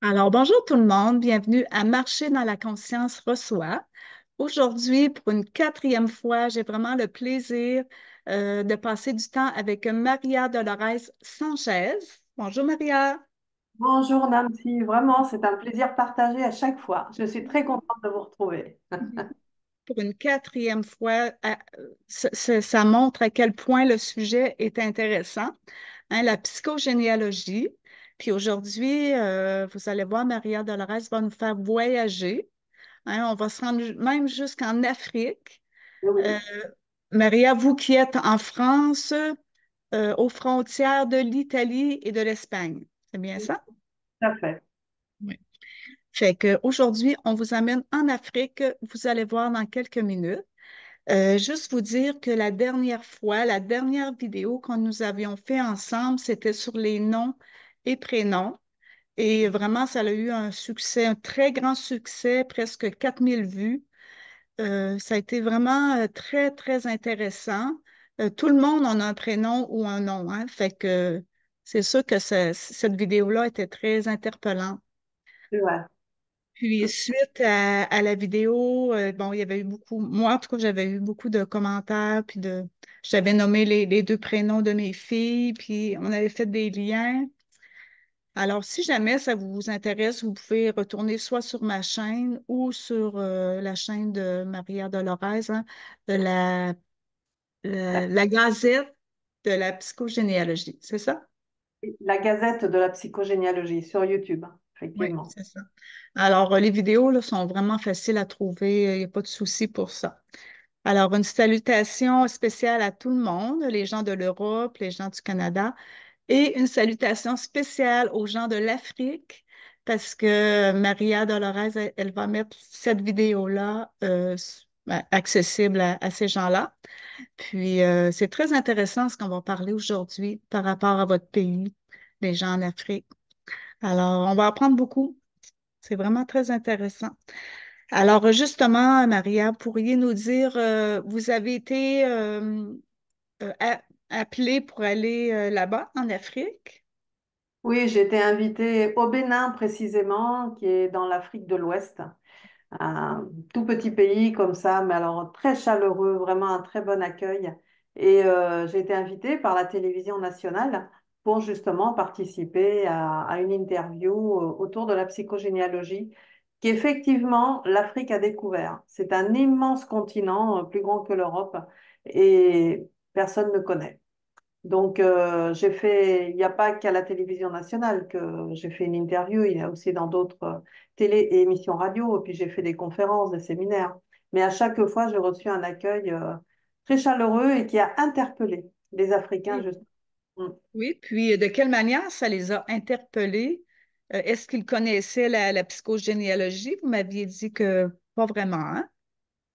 Alors, bonjour tout le monde, bienvenue à Marcher dans la conscience reçoit. Aujourd'hui, pour une quatrième fois, j'ai vraiment le plaisir de passer du temps avec Maria Dolores Sanchez. Bonjour Maria. Bonjour Nancy, vraiment, c'est un plaisir partagé à chaque fois. Je suis très contente de vous retrouver. Pour une quatrième fois, ça montre à quel point le sujet est intéressant, hein, la psychogénéalogie. Puis aujourd'hui, vous allez voir, Maria Dolores va nous faire voyager. Hein, on va se rendre même jusqu'en Afrique. Euh, Oui, Maria, vous qui êtes en France, aux frontières de l'Italie et de l'Espagne. C'est bien oui, ça? tout à fait. Oui. Fait qu'aujourd'hui, on vous amène en Afrique. Vous allez voir dans quelques minutes. Juste vous dire que la dernière fois, la dernière vidéo que nous avions fait ensemble, c'était sur les noms et prénoms. Et vraiment, ça a eu un succès, un très grand succès, presque 4000 vues. Ça a été vraiment très, très intéressant. Tout le monde en a un prénom ou un nom, hein. Fait que c'est sûr que cette vidéo-là était très interpellante. C'est vrai. Puis suite à la vidéo, bon, il y avait eu beaucoup, moi en tout cas, j'avais eu beaucoup de commentaires, j'avais nommé les deux prénoms de mes filles, puis on avait fait des liens. Alors, si jamais ça vous intéresse, vous pouvez retourner soit sur ma chaîne ou sur la chaîne de Maria Dolores, hein, de la Gazette de la psychogénéalogie. C'est ça? La Gazette de la psychogénéalogie sur YouTube, Oui, effectivement. c'est ça. Alors, les vidéos là, sont vraiment faciles à trouver. Il n'y a pas de souci pour ça. Alors, une salutation spéciale à tout le monde, les gens de l'Europe, les gens du Canada. Et une salutation spéciale aux gens de l'Afrique, parce que Maria Dolores, elle va mettre cette vidéo-là accessible à ces gens-là. Puis, c'est très intéressant ce qu'on va parler aujourd'hui par rapport à votre pays, les gens en Afrique. Alors, on va apprendre beaucoup. C'est vraiment très intéressant. Alors, justement, Maria, pourriez nous dire, vous avez été appelée pour aller là-bas, en Afrique? Oui, j'ai été invitée au Bénin précisément, qui est dans l'Afrique de l'Ouest. Un tout petit pays comme ça, mais alors très chaleureux, vraiment un très bon accueil. Et j'ai été invitée par la télévision nationale pour justement participer à une interview autour de la psychogénéalogie qu'effectivement l'Afrique a découvert. C'est un immense continent, plus grand que l'Europe, et personne ne connaît. Donc, j'ai fait, il n'y a pas qu'à la télévision nationale que j'ai fait une interview, il y a aussi dans d'autres télé et émissions radio, et puis j'ai fait des conférences, des séminaires. Mais à chaque fois, j'ai reçu un accueil très chaleureux et qui a interpellé les Africains, Oui. justement. Mm. Oui, puis de quelle manière ça les a interpellés? Est-ce qu'ils connaissaient la psychogénéalogie? Vous m'aviez dit que pas vraiment, hein?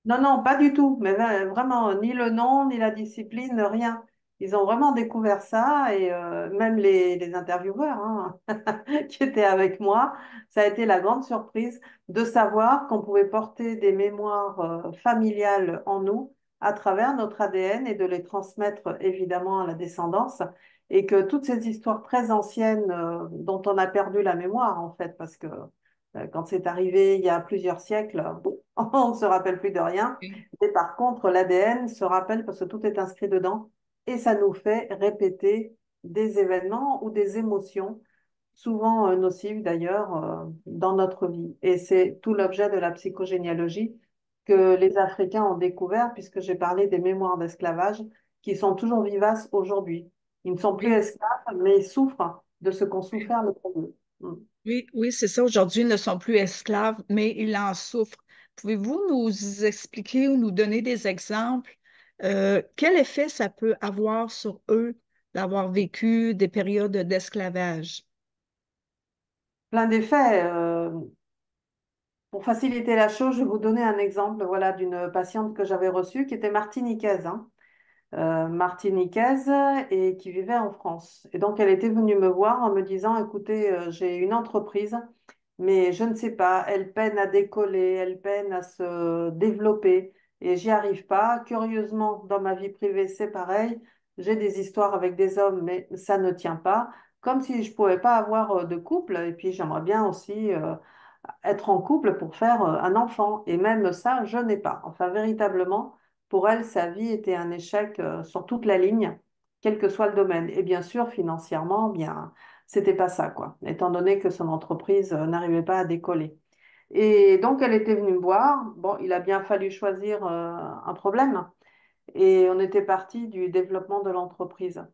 Non, non, pas du tout, mais vraiment, ni le nom, ni la discipline, rien. Ils ont vraiment découvert ça et même les intervieweurs hein, qui étaient avec moi, ça a été la grande surprise de savoir qu'on pouvait porter des mémoires familiales en nous à travers notre ADN et de les transmettre évidemment à la descendance et que toutes ces histoires très anciennes dont on a perdu la mémoire en fait parce que quand c'est arrivé il y a plusieurs siècles, on ne se rappelle plus de rien. Oui. Mais par contre, l'ADN se rappelle parce que tout est inscrit dedans et ça nous fait répéter des événements ou des émotions, souvent nocives d'ailleurs, dans notre vie. Et c'est tout l'objet de la psychogénéalogie que les Africains ont découvert, puisque j'ai parlé des mémoires d'esclavage qui sont toujours vivaces aujourd'hui. Ils ne sont plus Oui, esclaves, mais ils souffrent de ce qu'ont oui, souffert les premiers. Mm. oui, oui, c'est ça. Aujourd'hui, ils ne sont plus esclaves, mais ils en souffrent. Pouvez-vous nous expliquer ou nous donner des exemples? Quel effet ça peut avoir sur eux d'avoir vécu des périodes d'esclavage? Plein d'effets. Pour faciliter la chose, je vais vous donner un exemple, voilà, d'une patiente que j'avais reçue qui était martiniquaise, hein, martiniquaise et qui vivait en France. Et donc, elle était venue me voir en me disant, écoutez, j'ai une entreprise, mais je ne sais pas, elle peine à décoller, elle peine à se développer et j'y arrive pas. Curieusement, dans ma vie privée, c'est pareil. J'ai des histoires avec des hommes, mais ça ne tient pas. comme si je pouvais pas avoir de couple. Et puis j'aimerais bien aussi être en couple pour faire un enfant. Et même ça, je n'ai pas. Enfin, véritablement, pour elle, sa vie était un échec sur toute la ligne, quel que soit le domaine. Et bien sûr, financièrement, bien, c'était pas ça, quoi, étant donné que son entreprise n'arrivait pas à décoller. Et donc, elle était venue me voir. Bon, il a bien fallu choisir un problème. Et on était parti du développement de l'entreprise.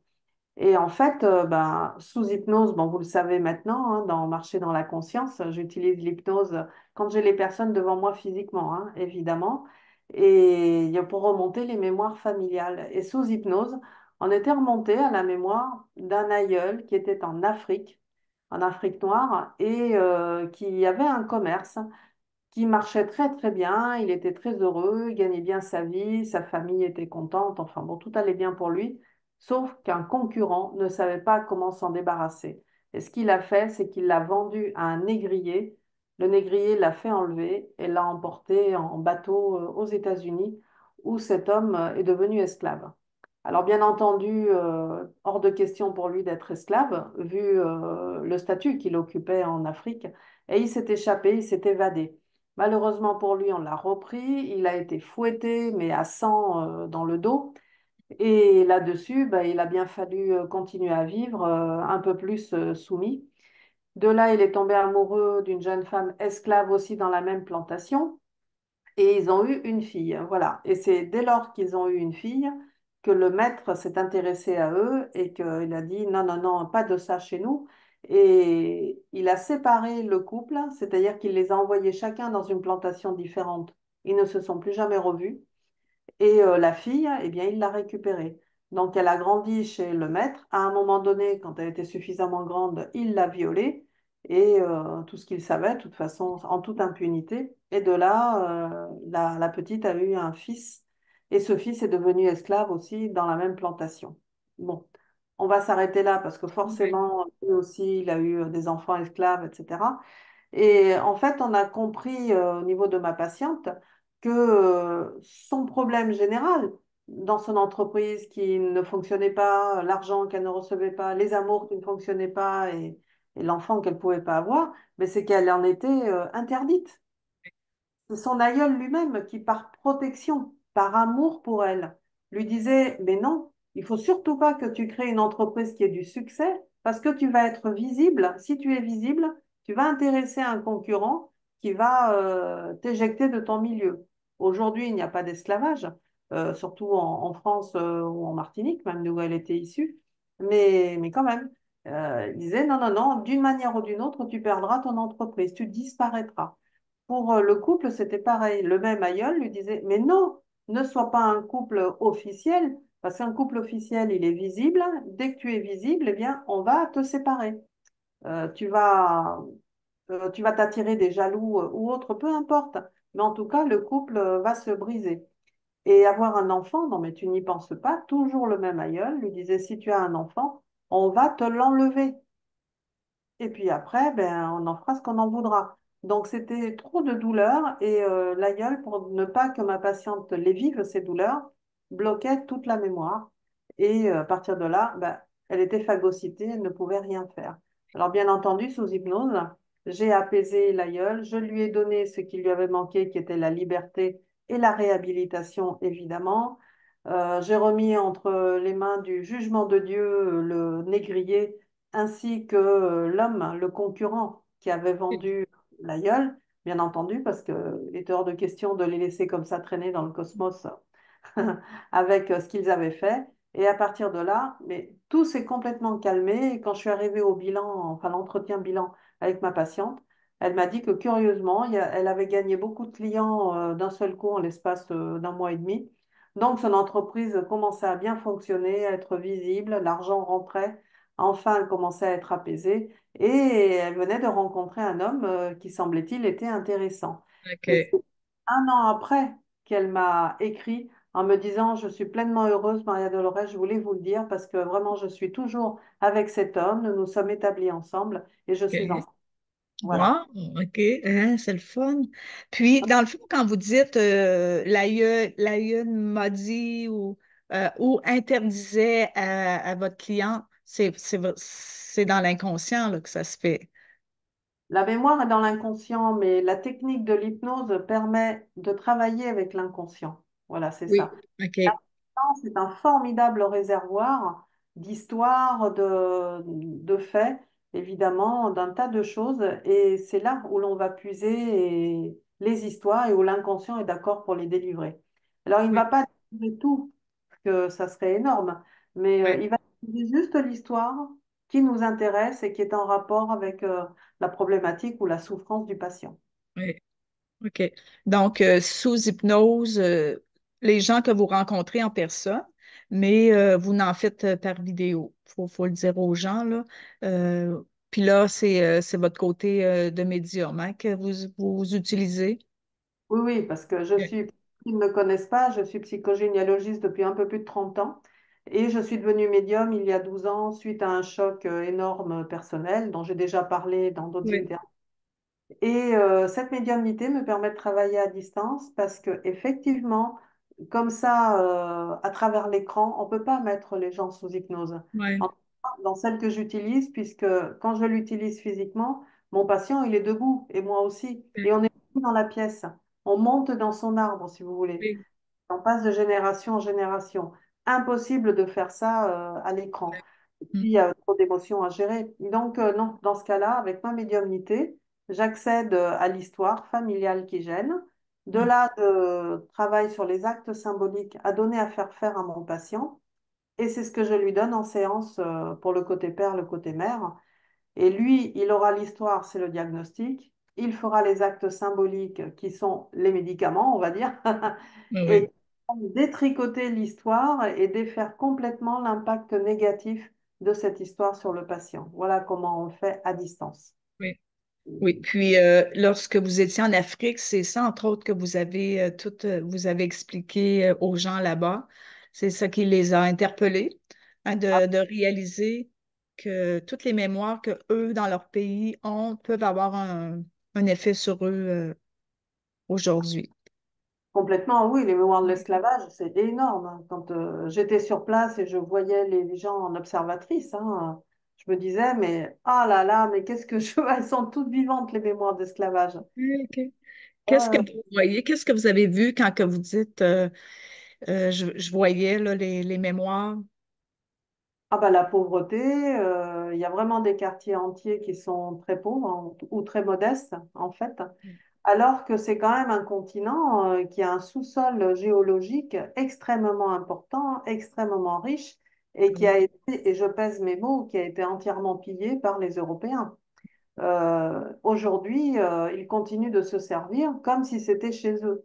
Et en fait, ben, sous hypnose, bon, vous le savez maintenant, hein, dans Marcher dans la conscience, j'utilise l'hypnose quand j'ai les personnes devant moi physiquement, hein, évidemment, et pour remonter les mémoires familiales. Et sous hypnose, on était remonté à la mémoire d'un aïeul qui était en Afrique noire, et qui avait un commerce qui marchait très très bien, il était très heureux, il gagnait bien sa vie, sa famille était contente, enfin bon, tout allait bien pour lui, sauf qu'un concurrent ne savait pas comment s'en débarrasser. Et ce qu'il a fait, c'est qu'il l'a vendu à un négrier. Le négrier l'a fait enlever et l'a emporté en bateau aux États-Unis, où cet homme est devenu esclave. Alors bien entendu, hors de question pour lui d'être esclave, vu le statut qu'il occupait en Afrique, et il s'est échappé, il s'est évadé. Malheureusement pour lui, on l'a repris. Il a été fouetté, mais à sang dans le dos. Et là-dessus, bah, il a bien fallu continuer à vivre un peu plus soumis. De là, il est tombé amoureux d'une jeune femme esclave aussi dans la même plantation. Et ils ont eu une fille. Voilà. Et c'est dès lors qu'ils ont eu une fille que le maître s'est intéressé à eux et qu'il a dit non, non, non, pas de ça chez nous. Et il a séparé le couple, c'est-à-dire qu'il les a envoyés chacun dans une plantation différente. Ils ne se sont plus jamais revus. Et la fille, eh bien, il l'a récupérée. Donc, elle a grandi chez le maître. À un moment donné, quand elle était suffisamment grande, il l'a violée. Et tout ce qu'il savait, de toute façon, en toute impunité. Et de là, la petite a eu un fils. Et ce fils est devenu esclave aussi dans la même plantation. Bon, on va s'arrêter là parce que Ouais. forcément, lui aussi, il a eu des enfants esclaves, etc. Et en fait, on a compris au niveau de ma patiente que son problème général dans son entreprise qui ne fonctionnait pas, l'argent qu'elle ne recevait pas, les amours qui ne fonctionnaient pas et l'enfant qu'elle ne pouvait pas avoir, mais c'est qu'elle en était interdite. C'est son aïeul lui-même qui, par protection, par amour pour elle, lui disait, mais non, il faut surtout pas que tu crées une entreprise qui ait du succès parce que tu vas être visible. Si tu es visible, tu vas intéresser un concurrent qui va t'éjecter de ton milieu. Aujourd'hui, il n'y a pas d'esclavage, surtout en France ou en Martinique, même d'où elle était issue. Mais quand même, il disait, non, non, non, d'une manière ou d'une autre, tu perdras ton entreprise, tu disparaîtras. Pour le couple, c'était pareil. Le même aïeul lui disait, mais non, ne sois pas un couple officiel, parce qu'un couple officiel, il est visible. Dès que tu es visible, eh bien, on va te séparer. Tu vas, tu vas t'attirer des jaloux ou autres, peu importe. Mais en tout cas, le couple va se briser. Et avoir un enfant, non mais tu n'y penses pas, toujours le même aïeul lui disait, si tu as un enfant, on va te l'enlever. Et puis après, ben, on en fera ce qu'on en voudra. Donc c'était trop de douleurs et l'aïeul, pour ne pas que ma patiente les vive, ces douleurs, bloquait toute la mémoire. Et à partir de là, ben, elle était phagocytée, elle ne pouvait rien faire. Alors bien entendu, sous hypnose, j'ai apaisé l'aïeul, je lui ai donné ce qui lui avait manqué, qui était la liberté et la réhabilitation, évidemment. J'ai remis entre les mains du jugement de Dieu le négrier ainsi que l'homme, le concurrent qui avait vendu l'aïeul, bien entendu, parce qu'il était hors de question de les laisser comme ça traîner dans le cosmos avec ce qu'ils avaient fait. Et à partir de là, mais tout s'est complètement calmé. Et quand je suis arrivée au bilan, enfin l'entretien bilan avec ma patiente, elle m'a dit que curieusement, elle avait gagné beaucoup de clients d'un seul coup en l'espace d'un mois et demi. Donc son entreprise commençait à bien fonctionner, à être visible, l'argent rentrait. Enfin, elle commençait à être apaisée et elle venait de rencontrer un homme qui, semblait-il, était intéressant. Et OK. c'est un an après qu'elle m'a écrit en me disant, je suis pleinement heureuse, Maria Dolores, je voulais vous le dire parce que vraiment, je suis toujours avec cet homme, nous nous sommes établis ensemble et je suis OK. enceinte. Voilà. Wow, OK. Hein, c'est le fun. Puis, dans le fond, quand vous dites l'aïeul m'a dit ou interdisait à votre client, c'est dans l'inconscient là, que ça se fait. La mémoire est dans l'inconscient, mais la technique de l'hypnose permet de travailler avec l'inconscient. Voilà, c'est Oui. ça. OK. C'est un formidable réservoir d'histoires, de faits, évidemment, d'un tas de choses. Et c'est là où l'on va puiser les histoires et où l'inconscient est d'accord pour les délivrer. Alors, il ne va Oui. pas délivrer tout, parce que ça serait énorme, mais Oui. il va délivrer juste l'histoire qui nous intéresse et qui est en rapport avec la problématique ou la souffrance du patient. Oui. OK. Donc, sous hypnose, les gens que vous rencontrez en personne, mais vous n'en faites par vidéo. Faut le dire aux gens, là. Puis là, c'est votre côté de médium hein, que vous utilisez. Oui, oui, parce que je OK. suis, pour ceux qui ne me connaissent pas, je suis psychogénéalogiste depuis un peu plus de 30 ans et je suis devenue médium il y a 12 ans suite à un choc énorme personnel dont j'ai déjà parlé dans d'autres Oui. interviews. Et cette médiumnité me permet de travailler à distance parce que effectivement, comme ça, à travers l'écran, on ne peut pas mettre les gens sous hypnose. En- Oui. Dans celle que j'utilise, puisque quand je l'utilise physiquement, mon patient, il est debout et moi aussi. Et on est dans la pièce. On monte dans son arbre, si vous voulez. Oui. On passe de génération en génération. Impossible de faire ça à l'écran. Et puis, Mm. il y a trop d'émotions à gérer. Donc, non, dans ce cas-là, avec ma médiumnité, j'accède à l'histoire familiale qui gêne. De Mm. là, je travaille sur les actes symboliques à donner à faire faire à mon patient. Et c'est ce que je lui donne en séance pour le côté père, le côté mère. Et lui, il aura l'histoire, c'est le diagnostic. Il fera les actes symboliques qui sont les médicaments, on va dire. Oui. Et Oui. détricoter l'histoire et défaire complètement l'impact négatif de cette histoire sur le patient. Voilà comment on le fait à distance. Oui. Oui, puis lorsque vous étiez en Afrique, c'est ça, entre autres, que vous avez expliqué aux gens là-bas. C'est ça qui les a interpellés, hein, de réaliser que toutes les mémoires que eux, dans leur pays, ont, peuvent avoir un effet sur eux aujourd'hui. Complètement, oui, les mémoires de l'esclavage, c'est énorme, hein. Quand j'étais sur place et je voyais les gens en observatrice, hein, je me disais, mais ah là là, mais qu'est-ce que je... Elles sont toutes vivantes, les mémoires d'esclavage. OK. Qu'est-ce que Euh, vous voyez, qu'est-ce que vous avez vu quand que vous dites je voyais là, les mémoires? ah bah, la pauvreté, il y a vraiment des quartiers entiers qui sont très pauvres ou très modestes, en fait, alors que c'est quand même un continent qui a un sous-sol géologique extrêmement important, extrêmement riche, et qui a été, et je pèse mes mots, qui a été entièrement pillé par les Européens. Aujourd'hui, ils continuent de se servir comme si c'était chez eux.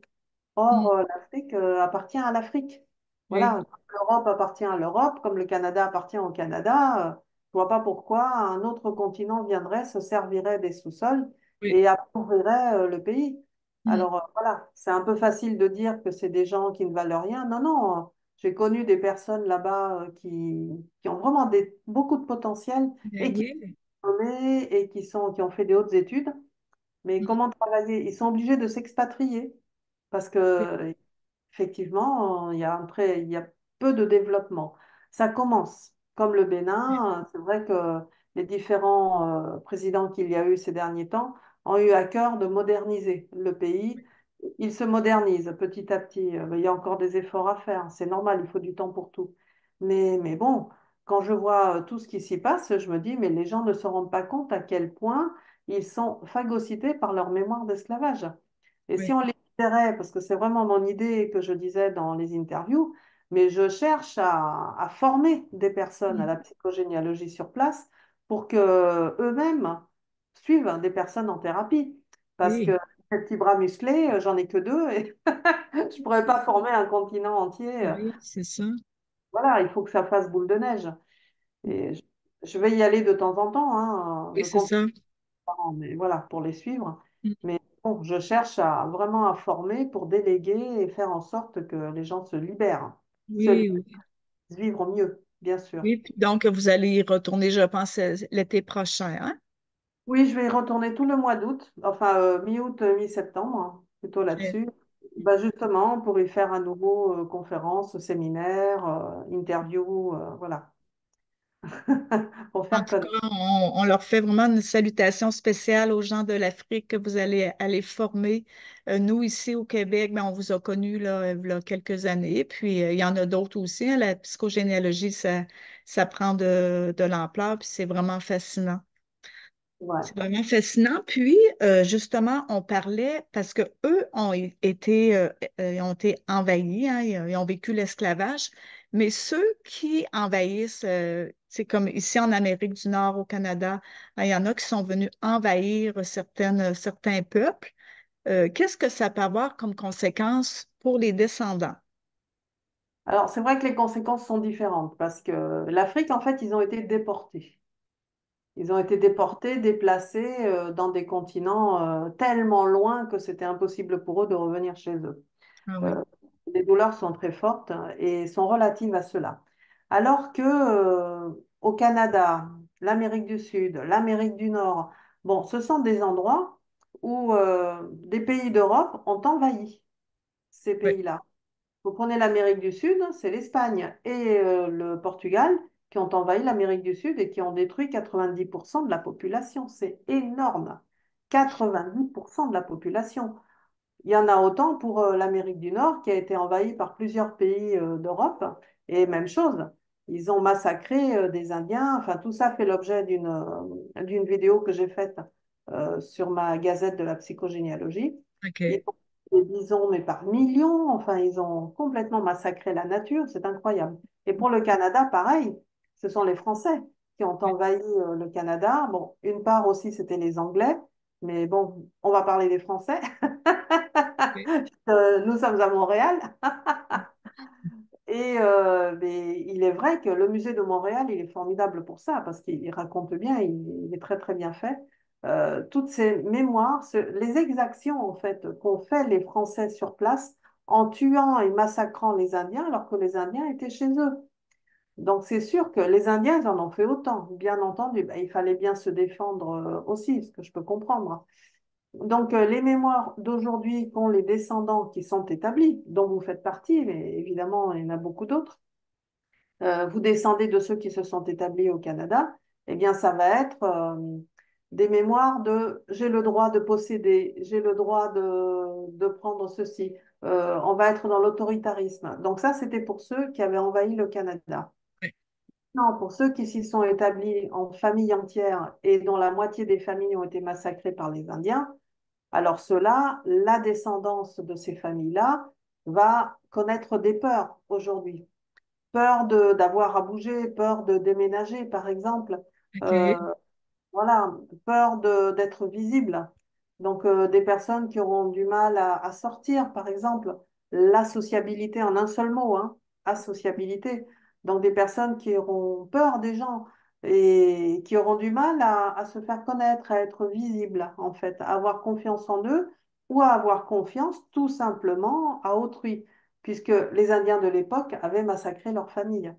Or, Mm. l'Afrique appartient à l'Afrique. Oui, Voilà, comme l'Europe appartient à l'Europe, comme le Canada appartient au Canada, je vois pas pourquoi un autre continent viendrait, se servirait des sous-sols oui. et appauvrirait le pays. Mm. Alors voilà, c'est un peu facile de dire que c'est des gens qui ne valent rien. Non, non, j'ai connu des personnes là-bas qui ont vraiment beaucoup de potentiel Ben et qui oui. sont diplômés et qui ont fait des hautes études. Mais Mm. comment travailler? Ils sont obligés de s'expatrier parce Oui, que effectivement, il y a peu de développement. Ça commence. Comme le Bénin, c'est vrai que les différents présidents qu'il y a eu ces derniers temps ont eu à cœur de moderniser le pays. Il se modernise petit à petit. Il y a encore des efforts à faire. C'est normal, il faut du temps pour tout. Mais bon, quand je vois tout ce qui s'y passe, je me dis, mais les gens ne se rendent pas compte à quel point ils sont phagocytés par leur mémoire d'esclavage. Et si oui. on les libérait, parce que c'est vraiment mon idée que je disais dans les interviews, mais je cherche à former des personnes à Mm. la psychogénéalogie sur place pour que eux-mêmes suivent des personnes en thérapie. Parce que Oui, ces petits bras musclés, j'en ai que deux et je ne pourrais pas former un continent entier. oui, c'est ça. Voilà, il faut que ça fasse boule de neige. Et je vais y aller de temps en temps, hein, Oui, de c'est compte ça. mais voilà, pour les suivre. Mm. Mais bon, je cherche vraiment à former pour déléguer et faire en sorte que les gens se libèrent, Oui, oui. vivre mieux, bien sûr. Oui, puis donc vous allez y retourner, je pense, l'été prochain, hein? Oui, je vais y retourner tout le mois d'août, enfin mi-août, mi-septembre, hein, plutôt OK. là-dessus. Bah, justement, pour y faire un nouveau conférence, séminaire, interview, voilà. pour En faire tout cas, connaître. on leur fait vraiment une salutation spéciale aux gens de l'Afrique que vous allez aller former. Nous, ici au Québec, ben, on vous a connus là, il y a quelques années. Puis, il y en a d'autres aussi, hein. La psychogénéalogie, ça prend de l'ampleur, puis c'est vraiment fascinant. Ouais. C'est vraiment fascinant. Puis, justement, on parlait, parce que eux ont été envahis, hein, ils ont vécu l'esclavage, mais ceux qui envahissent, c'est comme ici en Amérique du Nord, au Canada, hein, il y en a qui sont venus envahir certains peuples. Qu'est-ce que ça peut avoir comme conséquence pour les descendants? Alors, c'est vrai que les conséquences sont différentes parce que l'Afrique, en fait, ils ont été déportés. Ils ont été déportés, déplacés dans des continents tellement loin que c'était impossible pour eux de revenir chez eux. Ah oui, Euh, les douleurs sont très fortes et sont relatives à cela. Alors que au Canada, l'Amérique du Sud, l'Amérique du Nord, bon, ce sont des endroits où des pays d'Europe ont envahi ces oui, pays-là. Vous prenez l'Amérique du Sud, c'est l'Espagne et le Portugal qui ont envahi l'Amérique du Sud et qui ont détruit 90% de la population. C'est énorme. 90% de la population. Il y en a autant pour l'Amérique du Nord qui a été envahie par plusieurs pays d'Europe. Et même chose, ils ont massacré des Indiens. Enfin, tout ça fait l'objet d'une vidéo que j'ai faite sur ma gazette de la psychogénéalogie. Ils OK. ont des bisons, mais par millions. Enfin, ils ont complètement massacré la nature. C'est incroyable. Et pour le Canada, pareil, ce sont les Français qui ont Oui, envahi le Canada. Bon, une part aussi, c'était les Anglais. Mais bon, on va parler des Français. OK. Nous sommes à Montréal et mais il est vrai que le musée de Montréal, il est formidable pour ça parce qu'il raconte bien, il est très très bien fait. Toutes ces mémoires, les exactions en fait qu'ont fait les Français sur place en tuant et massacrant les Indiens alors que les Indiens étaient chez eux. Donc c'est sûr que les Indiens, ils en ont fait autant. Bien entendu, ben, il fallait bien se défendre aussi, ce que je peux comprendre. Donc, les mémoires d'aujourd'hui qu'ont les descendants qui sont établis, dont vous faites partie, mais évidemment, il y en a beaucoup d'autres, vous descendez de ceux qui se sont établis au Canada, eh bien, ça va être des mémoires de j'ai le droit de posséder, j'ai le droit de prendre ceci. On va être dans l'autoritarisme. Donc, ça, c'était pour ceux qui avaient envahi le Canada. Oui, Non, pour ceux qui s'y sont établis en famille entière et dont la moitié des familles ont été massacrées par les Indiens, alors cela, la descendance de ces familles-là va connaître des peurs aujourd'hui. Peur d'avoir à bouger, peur de déménager, par exemple. Euh, OK. voilà, peur d'être visible. Donc, des personnes qui auront du mal à sortir, par exemple, la sociabilité en un seul mot, hein, asociabilité. Donc, des personnes qui auront peur des gens et qui auront du mal à se faire connaître, à être visibles, en fait, à avoir confiance en eux ou à avoir confiance tout simplement à autrui, puisque les Indiens de l'époque avaient massacré leur famille.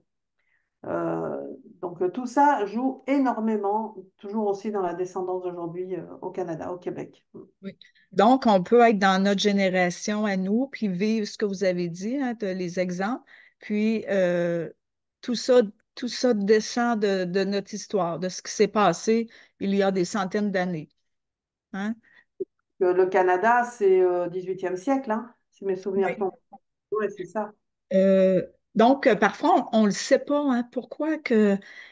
Euh, donc tout ça joue énormément, toujours aussi dans la descendance d'aujourd'hui au Canada, au Québec. Oui. Donc, on peut être dans notre génération à nous, puis vivre ce que vous avez dit, hein, les exemples, puis tout ça, tout ça descend de notre histoire, de ce qui s'est passé il y a des centaines d'années. Hein? Le Canada, c'est 18e siècle, hein, si mes souvenirs Oui. sont. Oui, c'est ça. Euh, donc, parfois, on ne le sait pas, hein,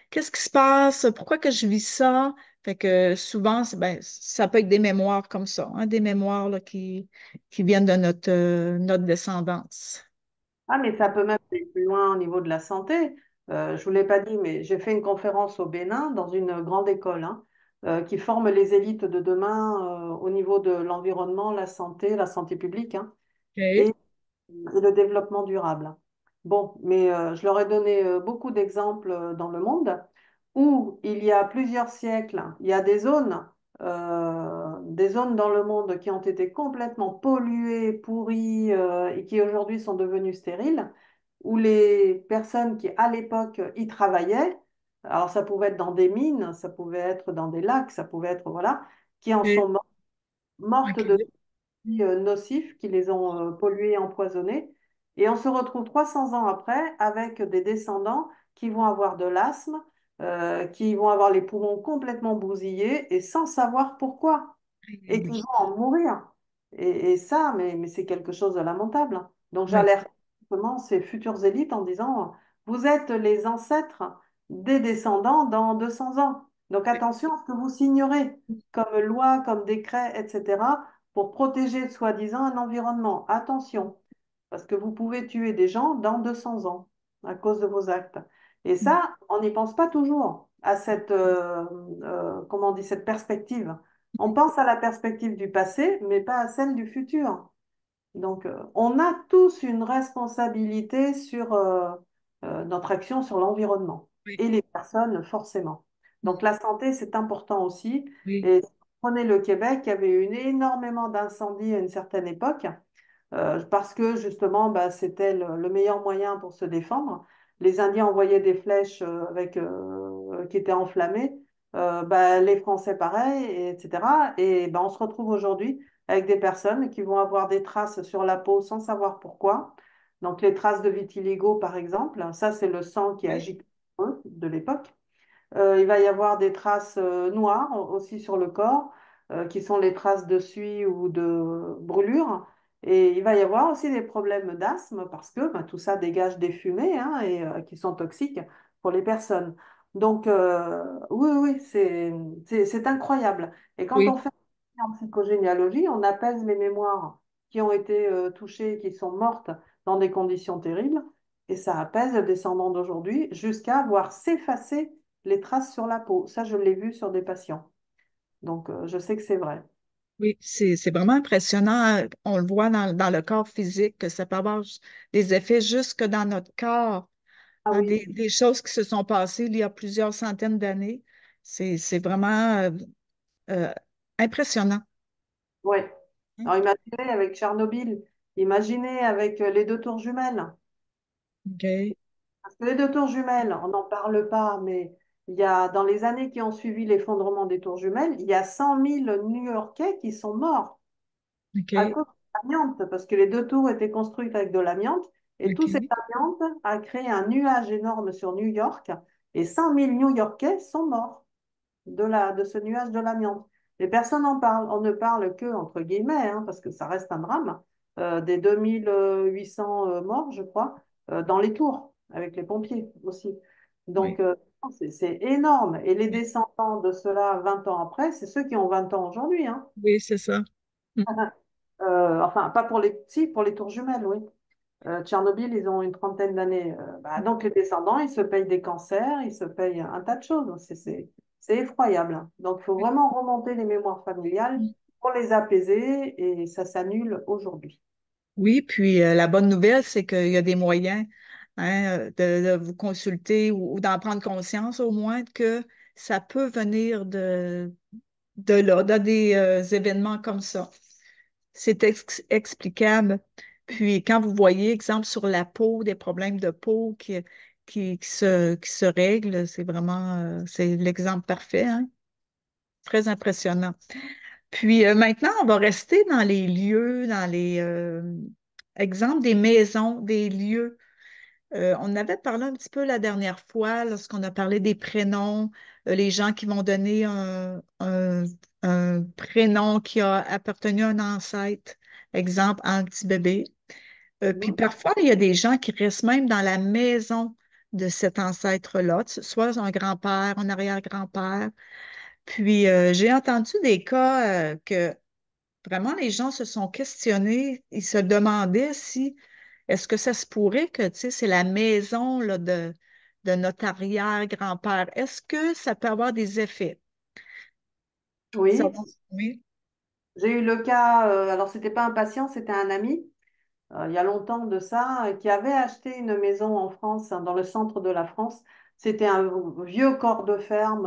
qu'est-ce qui se passe, pourquoi que je vis ça. Fait que souvent, ben, ça peut être des mémoires comme ça, hein, des mémoires là, qui viennent de notre descendance. Ah, mais ça peut même aller plus loin au niveau de la santé. Je ne vous l'ai pas dit, mais j'ai fait une conférence au Bénin dans une grande école hein, qui forme les élites de demain au niveau de l'environnement, la santé publique. Hein. OK. Et le développement durable. Bon, mais je leur ai donné beaucoup d'exemples dans le monde où il y a plusieurs siècles, il y a des zones dans le monde qui ont été complètement polluées, pourries et qui aujourd'hui sont devenues stériles, où les personnes qui à l'époque y travaillaient, alors ça pouvait être dans des mines, ça pouvait être dans des lacs, ça pouvait être, voilà, qui en OK. sont mortes de OK. nocifs qui les ont pollués et empoisonnés. Et on se retrouve 300 ans après avec des descendants qui vont avoir de l'asthme, qui vont avoir les poumons complètement bousillés et sans savoir pourquoi et qui Oui, vont en mourir. Et ça, mais c'est quelque chose de lamentable, hein. Donc oui, j'alerte justement ces futures élites en disant, vous êtes les ancêtres des descendants dans 200 ans. Donc oui, attention à ce que vous signerez comme loi, comme décret, etc., pour protéger soi-disant un environnement. Attention, parce que vous pouvez tuer des gens dans 200 ans à cause de vos actes. Et ça, on n'y pense pas toujours à cette, comment on dit, cette perspective. On pense à la perspective du passé, mais pas à celle du futur. Donc, on a tous une responsabilité sur notre action sur l'environnement oui, et les personnes, forcément. Donc, la santé, c'est important aussi. oui, Et prenez le Québec, il y avait eu énormément d'incendies à une certaine époque parce que justement, bah, c'était le meilleur moyen pour se défendre. Les Indiens envoyaient des flèches qui étaient enflammées, bah, les Français pareil, etc. Et bah, on se retrouve aujourd'hui avec des personnes qui vont avoir des traces sur la peau sans savoir pourquoi. Donc les traces de vitiligo, par exemple, ça c'est le sang qui oui, agit de l'époque. Il va y avoir des traces noires aussi sur le corps, qui sont les traces de suie ou de brûlure. Et il va y avoir aussi des problèmes d'asthme parce que bah, tout ça dégage des fumées hein, et qui sont toxiques pour les personnes. Donc, oui, oui, c'est incroyable. Et quand oui, on fait en psychogénéalogie, on apaise les mémoires qui ont été touchées, qui sont mortes dans des conditions terribles, et ça apaise le descendant d'aujourd'hui jusqu'à voir s'effacer les traces sur la peau. Ça, je l'ai vu sur des patients. Donc, je sais que c'est vrai. oui. C'est vraiment impressionnant. On le voit dans le corps physique, que ça peut avoir des effets jusque dans notre corps, Ah hein, oui, des choses qui se sont passées il y a plusieurs centaines d'années. C'est vraiment euh, impressionnant. oui. Hein. Alors, imaginez avec Tchernobyl, imaginez avec les deux tours jumelles. OK, Parce que les deux tours jumelles, on n'en parle pas, mais il y a, dans les années qui ont suivi l'effondrement des tours jumelles, il y a 100 000 New-Yorkais qui sont morts à OK, cause de l'amiante, parce que les deux tours étaient construites avec de l'amiante, et tout cet OK, amiante a créé un nuage énorme sur New York, et 100 000 New-Yorkais sont morts de ce nuage de l'amiante. Les personnes en parlent, on ne parle que, entre guillemets, hein, parce que ça reste un drame, des 2800 morts, je crois, dans les tours, avec les pompiers aussi. Donc, oui, c'est énorme. Et les oui, descendants de cela 20 ans après, c'est ceux qui ont 20 ans aujourd'hui, hein. oui, c'est ça. Mm. Enfin, pas pour les petits, pour les tours jumelles, oui. Tchernobyl, ils ont une trentaine d'années. Bah, donc, les descendants, ils se payent des cancers, ils se payent un tas de choses. C'est effroyable, hein. Donc, il faut vraiment remonter les mémoires familiales Mm. pour les apaiser et ça s'annule aujourd'hui. Oui, puis la bonne nouvelle, c'est qu'il y a des moyens hein, de vous consulter ou d'en prendre conscience au moins que ça peut venir de là, de des événements comme ça. C'est explicable. Puis quand vous voyez, exemple, sur la peau, des problèmes de peau qui se règlent, c'est vraiment c'est l'exemple parfait, hein. Très impressionnant. Puis maintenant, on va rester dans les lieux, dans les exemples des maisons, des lieux. On avait parlé un petit peu la dernière fois lorsqu'on a parlé des prénoms, les gens qui vont donner un prénom qui a appartenu à un ancêtre, exemple, un petit bébé. Puis Mhm. parfois, il y a des gens qui restent même dans la maison de cet ancêtre-là, soit un grand-père, un arrière-grand-père. Puis j'ai entendu des cas que vraiment les gens se sont questionnés, ils se demandaient si est-ce que ça se pourrait que, tu sais, c'est la maison là, de notre arrière-grand-père. Est-ce que ça peut avoir des effets? Ça Oui, va- Oui, j'ai eu le cas, alors c'était pas un patient, c'était un ami, il y a longtemps de ça, qui avait acheté une maison en France, hein, dans le centre de la France. C'était un vieux corps de ferme,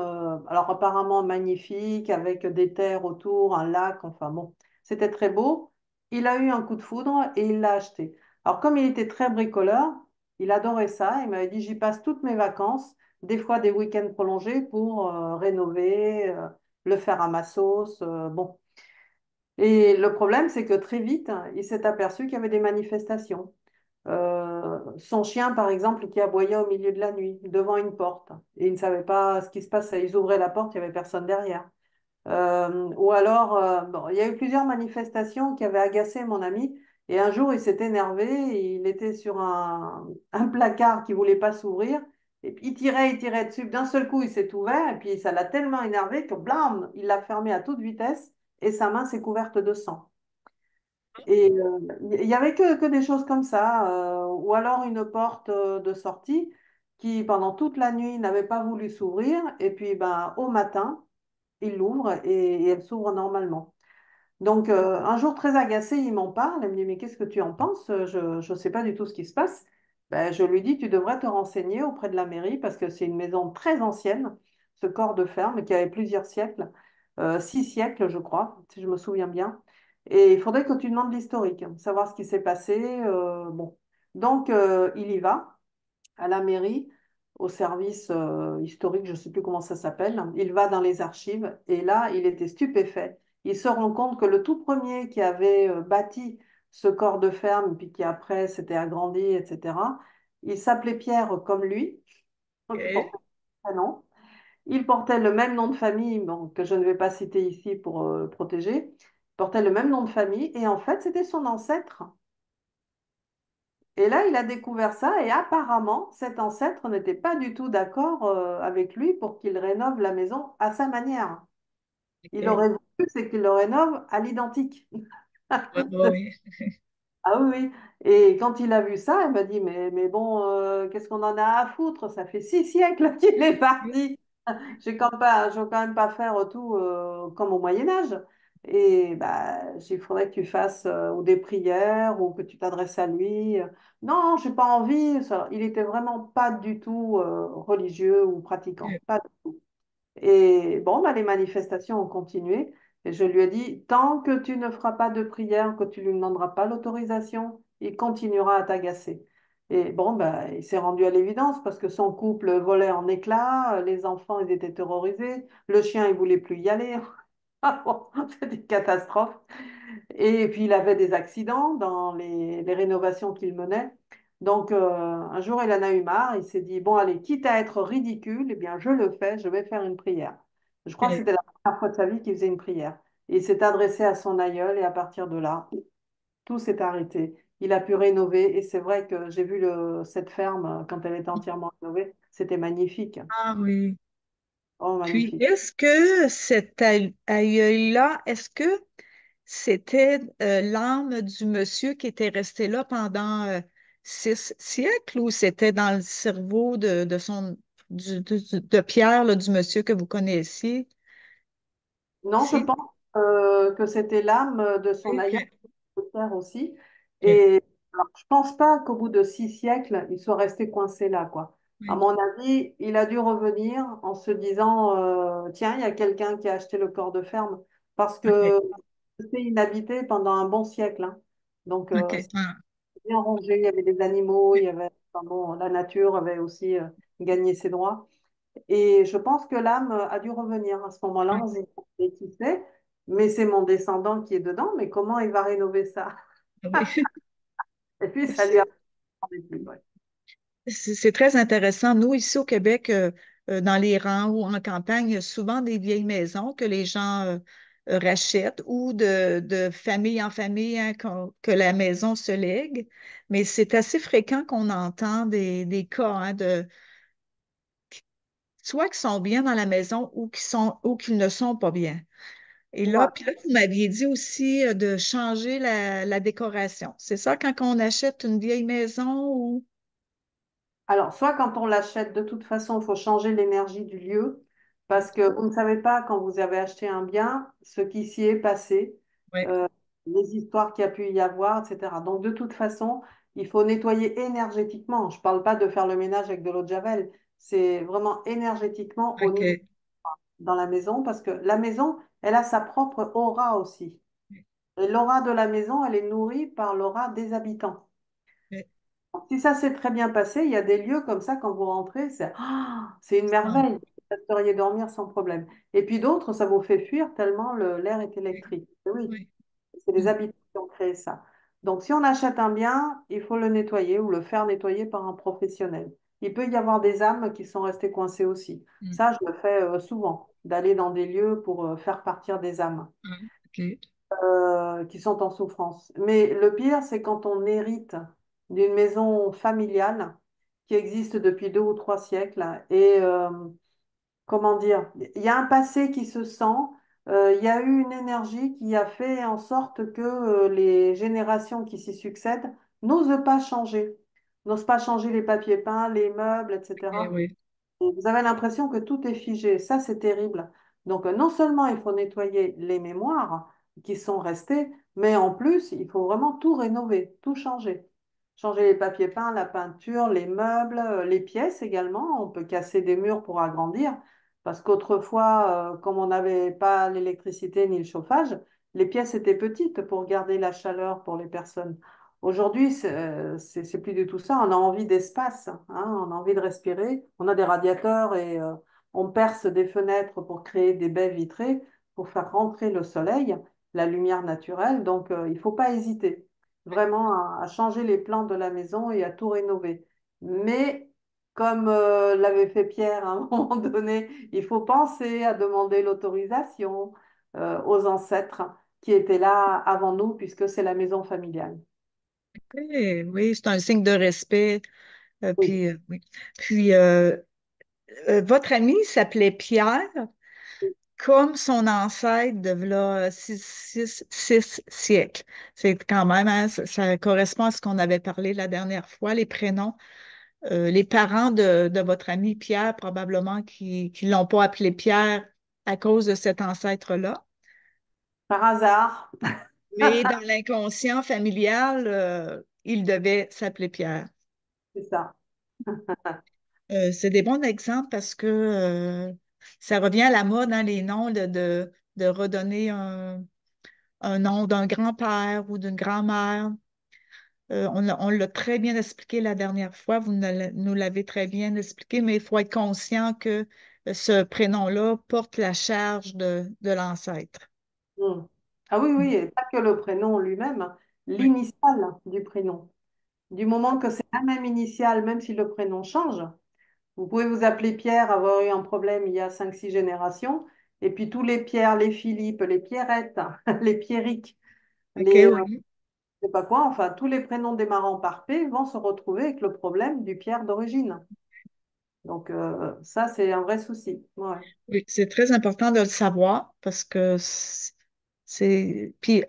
alors apparemment magnifique, avec des terres autour, un lac, enfin bon, c'était très beau. Il a eu un coup de foudre et il l'a acheté. Alors comme il était très bricoleur, il adorait ça. Il m'avait dit, j'y passe toutes mes vacances, des fois des week-ends prolongés pour rénover, le faire à ma sauce. Bon. Et le problème, c'est que très vite, il s'est aperçu qu'il y avait des manifestations. son chien, par exemple, qui aboyait au milieu de la nuit, devant une porte. Et il ne savait pas ce qui se passait. Ils ouvraient la porte, il n'y avait personne derrière. Ou alors, bon, il y a eu plusieurs manifestations qui avaient agacé mon ami. Et un jour, il s'est énervé. Il était sur un placard qui voulait pas s'ouvrir. Et puis, il tirait dessus. D'un seul coup, il s'est ouvert. Et puis, ça l'a tellement énervé que, blam, il l'a fermé à toute vitesse. Et sa main s'est couverte de sang. Et il y avait que des choses comme ça. Ou alors une porte de sortie qui, pendant toute la nuit, n'avait pas voulu s'ouvrir. Et puis, ben, au matin, il l'ouvre et elle s'ouvre normalement. Donc, un jour très agacé, il m'en parle. Elle me dit, mais qu'est-ce que tu en penses? Je ne sais pas du tout ce qui se passe. Ben, je lui dis, tu devrais te renseigner auprès de la mairie parce que c'est une maison très ancienne, ce corps de ferme qui avait plusieurs siècles, 6 siècles, je crois, si je me souviens bien. Et il faudrait que tu demandes l'historique, savoir ce qui s'est passé. Bon. Donc, il y va à la mairie, au service historique, je ne sais plus comment ça s'appelle. Il va dans les archives et là, il était stupéfait. Il se rend compte que le tout premier qui avait bâti ce corps de ferme, puis qui après s'était agrandi, etc., il s'appelait Pierre comme lui, donc il OK. portait le prénom. Il portait le même nom de famille, bon, que je ne vais pas citer ici pour le protéger. Il portait le même nom de famille et en fait, c'était son ancêtre. Et là, il a découvert ça et apparemment, cet ancêtre n'était pas du tout d'accord avec lui pour qu'il rénove la maison à sa manière. Il OK. aurait voulu, c'est qu'il le rénove à l'identique. Ouais, ouais, ouais. Ah oui, oui. Et quand il a vu ça, il m'a dit, mais bon, qu'est-ce qu'on en a à foutre? Ça fait 6 siècles qu'il est parti. Je vais quand même pas faire tout comme au Moyen Âge. Et bah, il faudrait que tu fasses ou des prières ou que tu t'adresses à lui. Non, j'ai pas envie. Il était vraiment pas du tout religieux ou pratiquant. Pas du tout. Et bon, bah, les manifestations ont continué. Et je lui ai dit, tant que tu ne feras pas de prière, que tu lui demanderas pas l'autorisation, il continuera à t'agacer. Et bon, bah, il s'est rendu à l'évidence parce que son couple volait en éclats, les enfants, ils étaient terrorisés, le chien, il voulait plus y aller. Ah bon, c'était une catastrophe. Et puis, il avait des accidents dans les rénovations qu'il menait. Donc, un jour, il en a eu marre. Il s'est dit, bon, allez, quitte à être ridicule, eh bien, je le fais, je vais faire une prière. Je crois que OK. c'était la première fois de sa vie qu'il faisait une prière. Il s'est adressé à son aïeul et à partir de là, tout s'est arrêté. Il a pu rénover et c'est vrai que j'ai vu cette ferme quand elle était entièrement rénovée. C'était magnifique. Ah oui. Oh, Puis, magnifique. est-ce que cet aïeul-là, est-ce que c'était l'âme du monsieur qui était resté là pendant 6 siècles ou c'était dans le cerveau de de Pierre, là, du monsieur que vous connaissiez? Non, je Si? pense que c'était l'âme de son aïeul, OK. père aussi. OK. Et alors, je pense pas qu'au bout de 6 siècles, il soit resté coincé là, quoi. À Oui. mon avis, il a dû revenir en se disant, tiens, il y a quelqu'un qui a acheté le corps de ferme parce OK. que c'était inhabité pendant un bon siècle, hein. Donc, OK. c'était Ah, bien rangé, il y avait des animaux, il y avait, enfin bon, la nature avait aussi gagné ses droits. Et je pense que l'âme a dû revenir à ce moment-là oui. en se disant, mais qui sait, mais c'est mon descendant qui est dedans, mais comment il va rénover ça? Ah oui. Et puis, ça lui a parlé plus. Ouais. C'est très intéressant. Nous, ici au Québec, dans les rangs ou en campagne, il y a souvent des vieilles maisons que les gens rachètent ou de famille en famille, hein, que la maison se lègue. Mais c'est assez fréquent qu'on entend des cas, hein, soit qui sont bien dans la maison ou qui ne sont pas bien. Et là, Voilà. puis là, vous m'aviez dit aussi de changer la décoration. C'est ça quand on achète une vieille maison ou... Alors, soit quand on l'achète, de toute façon, il faut changer l'énergie du lieu parce que vous ne savez pas quand vous avez acheté un bien ce qui s'y est passé, Oui, euh, les histoires qu'il y a pu y avoir, etc. Donc, de toute façon, il faut nettoyer énergétiquement. Je ne parle pas de faire le ménage avec de l'eau de Javel, c'est vraiment énergétiquement au niveau OK. dans la maison parce que la maison, elle a sa propre aura aussi. Et l'aura de la maison, elle est nourrie par l'aura des habitants. OK. Si ça s'est très bien passé, il y a des lieux comme ça, quand vous rentrez, c'est une Ah, merveille. Vous rесteriez dormir sans problème. Et puis d'autres, ça vous fait fuir tellement l'air est OK. électrique. Et oui, Oui. c'est les Mm. habitants qui ont créé ça. Donc, si on achète un bien, il faut le nettoyer ou le faire nettoyer par un professionnel. Il peut y avoir des âmes qui sont restées coincées aussi. Mm. Ça, je le fais souvent, d'aller dans des lieux pour faire partir des âmes Ah, OK. qui sont en souffrance. Mais le pire, c'est quand on hérite d'une maison familiale qui existe depuis 2 ou 3 siècles et comment dire, il y a un passé qui se sent, il y a eu une énergie qui a fait en sorte que les générations qui s'y succèdent n'osent pas changer, n'osent pas changer les papiers peints, les meubles, Eh etc. oui. Et vous avez l'impression que tout est figé. Ça, c'est terrible. Donc, non seulement il faut nettoyer les mémoires qui sont restées, mais en plus, il faut vraiment tout rénover, tout changer. Changer les papiers peints, la peinture, les meubles, les pièces également. On peut casser des murs pour agrandir. Parce qu'autrefois, comme on n'avait pas l'électricité ni le chauffage, les pièces étaient petites pour garder la chaleur pour les personnes. Aujourd'hui, c'est plus du tout ça. On a envie d'espace, hein, on a envie de respirer. On a des radiateurs et on perce des fenêtres pour créer des baies vitrées pour faire rentrer le soleil, la lumière naturelle. Donc, il ne faut pas hésiter vraiment à changer les plans de la maison et à tout rénover. Mais comme l'avait fait Pierre à un moment donné, il faut penser à demander l'autorisation aux ancêtres qui étaient là avant nous, puisque c'est la maison familiale. Eh oui, c'est un signe de respect. Oui. Oui. Puis, votre ami s'appelait Pierre, comme son ancêtre de là, six siècles. C'est quand même, hein, ça correspond à ce qu'on avait parlé la dernière fois, les prénoms. Les parents de votre ami Pierre, probablement, qui ne l'ont pas appelé Pierre à cause de cet ancêtre-là. Par hasard, Mais dans l'inconscient familial, il devait s'appeler Pierre. c'est ça. C'est des bons exemples parce que ça revient à la mode, hein, les noms, de redonner un nom d'un grand-père ou d'une grand-mère. On l'a très bien expliqué la dernière fois, nous l'avez très bien expliqué, mais il faut être conscient que ce prénom-là porte la charge de l'ancêtre. Mm. Ah oui, Mm. oui, et pas que le prénom lui-même, hein, Oui, l'initiale du prénom. Du moment que c'est la même initiale, même si le prénom change, vous pouvez vous appeler Pierre, avoir eu un problème il y a 5, 6 générations, et puis tous les Pierres, les Philippe, les Pierrettes, les Pierrick, OK, les oui. je sais pas quoi, enfin tous les prénoms démarrant par P vont se retrouver avec le problème du Pierre d'origine. Donc ça, c'est un vrai souci. Ouais. Oui, c'est très important de le savoir parce que Puis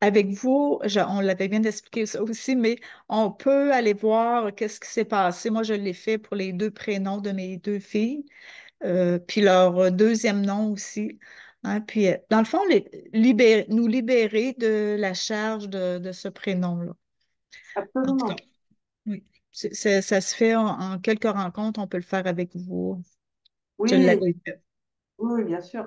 avec vous, on l'avait bien expliqué ça aussi, mais on peut aller voir qu'est-ce qui s'est passé. Moi, je l'ai fait pour les deux prénoms de mes deux filles, puis leur deuxième nom aussi. Hein. Puis, dans le fond, nous libérer de la charge de ce prénom-là. En tout cas, Absolument. oui. Ça se fait en quelques rencontres. On peut le faire avec vous. Je Oui, l'avais fait. oui, bien sûr.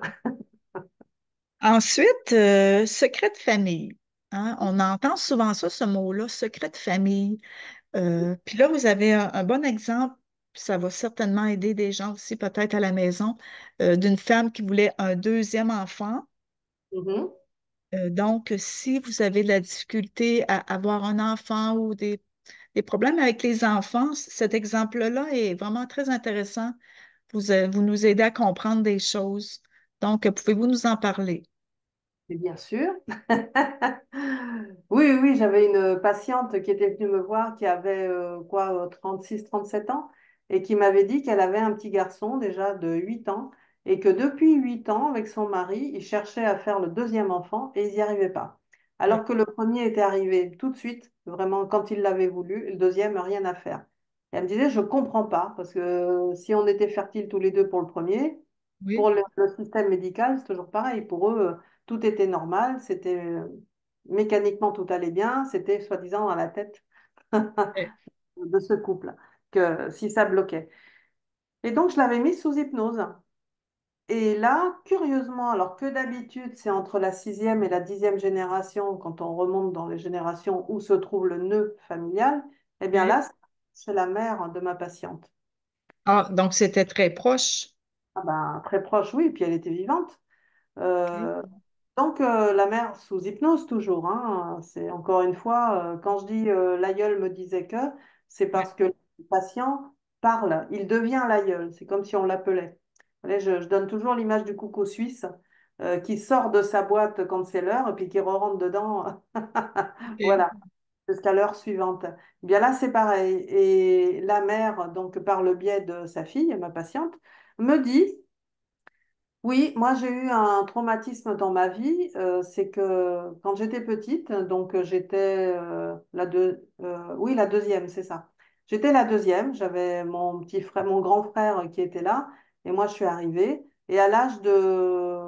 Ensuite, secret de famille. Hein. On entend souvent ça, ce mot-là, secret de famille. Puis là, vous avez un bon exemple, ça va certainement aider des gens aussi, peut-être à la maison, d'une femme qui voulait un deuxième enfant. Mhm. Donc, si vous avez de la difficulté à avoir un enfant ou des problèmes avec les enfants, cet exemple-là est vraiment très intéressant. Vous nous aidez à comprendre des choses. Donc, pouvez-vous nous en parler? Et bien sûr. Oui, oui, j'avais une patiente qui était venue me voir qui avait 37 ans et qui m'avait dit qu'elle avait un petit garçon déjà de 8 ans et que depuis 8 ans, avec son mari, ils cherchaient à faire le deuxième enfant et ils n'y arrivaient pas. Oui, Alors que le premier était arrivé tout de suite, vraiment quand il l'avait voulu, et le deuxième, rien à faire. Et elle me disait, je comprends pas parce que si on était fertiles tous les deux pour le premier, oui. pour le système médical, c'est toujours pareil. Pour eux, tout était normal, c'était mécaniquement tout allait bien, c'était soi-disant dans la tête de ce couple que si ça bloquait. Et donc je l'avais mis sous hypnose. Et là, curieusement, alors que d'habitude c'est entre la 6e et la 10e génération, quand on remonte dans les générations où se trouve le nœud familial, eh bien Oui. là, c'est la mère de ma patiente. Ah, donc c'était très proche. Ah ben, très proche, oui, puis elle était vivante. Euh, OK. Donc, la mère, sous hypnose toujours, hein, c'est encore une fois, quand je dis l'aïeul me disait que, c'est Ouais. parce que le patient parle, il devient l'aïeul, c'est comme si on l'appelait. Vous voyez, je donne toujours l'image du coucou suisse qui sort de sa boîte quand c'est l'heure et puis qui re-rentre dedans, OK. voilà, jusqu'à l'heure suivante. Eh bien là, c'est pareil. Et la mère, donc par le biais de sa fille, ma patiente, me dit, oui, moi j'ai eu un traumatisme dans ma vie. C'est que quand j'étais petite, donc j'étais oui, la deuxième, c'est ça. J'étais la deuxième, j'avais mon petit frère, mon grand frère qui était là, et moi je suis arrivée. Et à l'âge de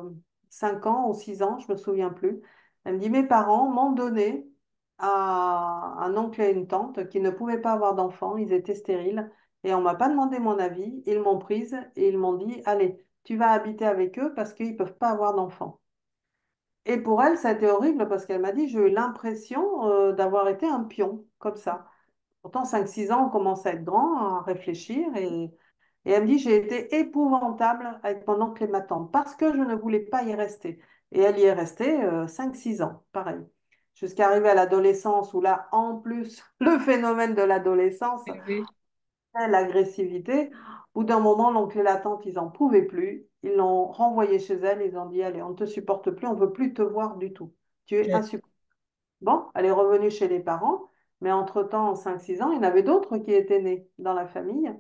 5 ans ou 6 ans, je me souviens plus, elle me dit, mes parents m'ont donné à un oncle et une tante qui ne pouvaient pas avoir d'enfants, ils étaient stériles, et on m'a pas demandé mon avis, ils m'ont prise et ils m'ont dit, allez, tu vas habiter avec eux parce qu'ils ne peuvent pas avoir d'enfants. Et pour elle, ça a été horrible parce qu'elle m'a dit, j'ai eu l'impression d'avoir été un pion, comme ça. Pourtant, 5 6 ans, on commence à être grand, à réfléchir. Et elle me dit, j'ai été épouvantable avec mon oncle et ma tante parce que je ne voulais pas y rester. Et elle y est restée 5 6 ans, pareil. Jusqu'à arriver à l'adolescence où là, en plus, le phénomène de l'adolescence, Oui, oui. l'agressivité. Au bout d'un moment, l'oncle et la tante, ils n'en pouvaient plus. Ils l'ont renvoyé chez elle. Ils ont dit, allez, on ne te supporte plus, on ne veut plus te voir du tout. Tu es OK. insupportable. Bon, elle est revenue chez les parents, mais entre-temps, en 5 6 ans, il y en avait d'autres qui étaient nés dans la famille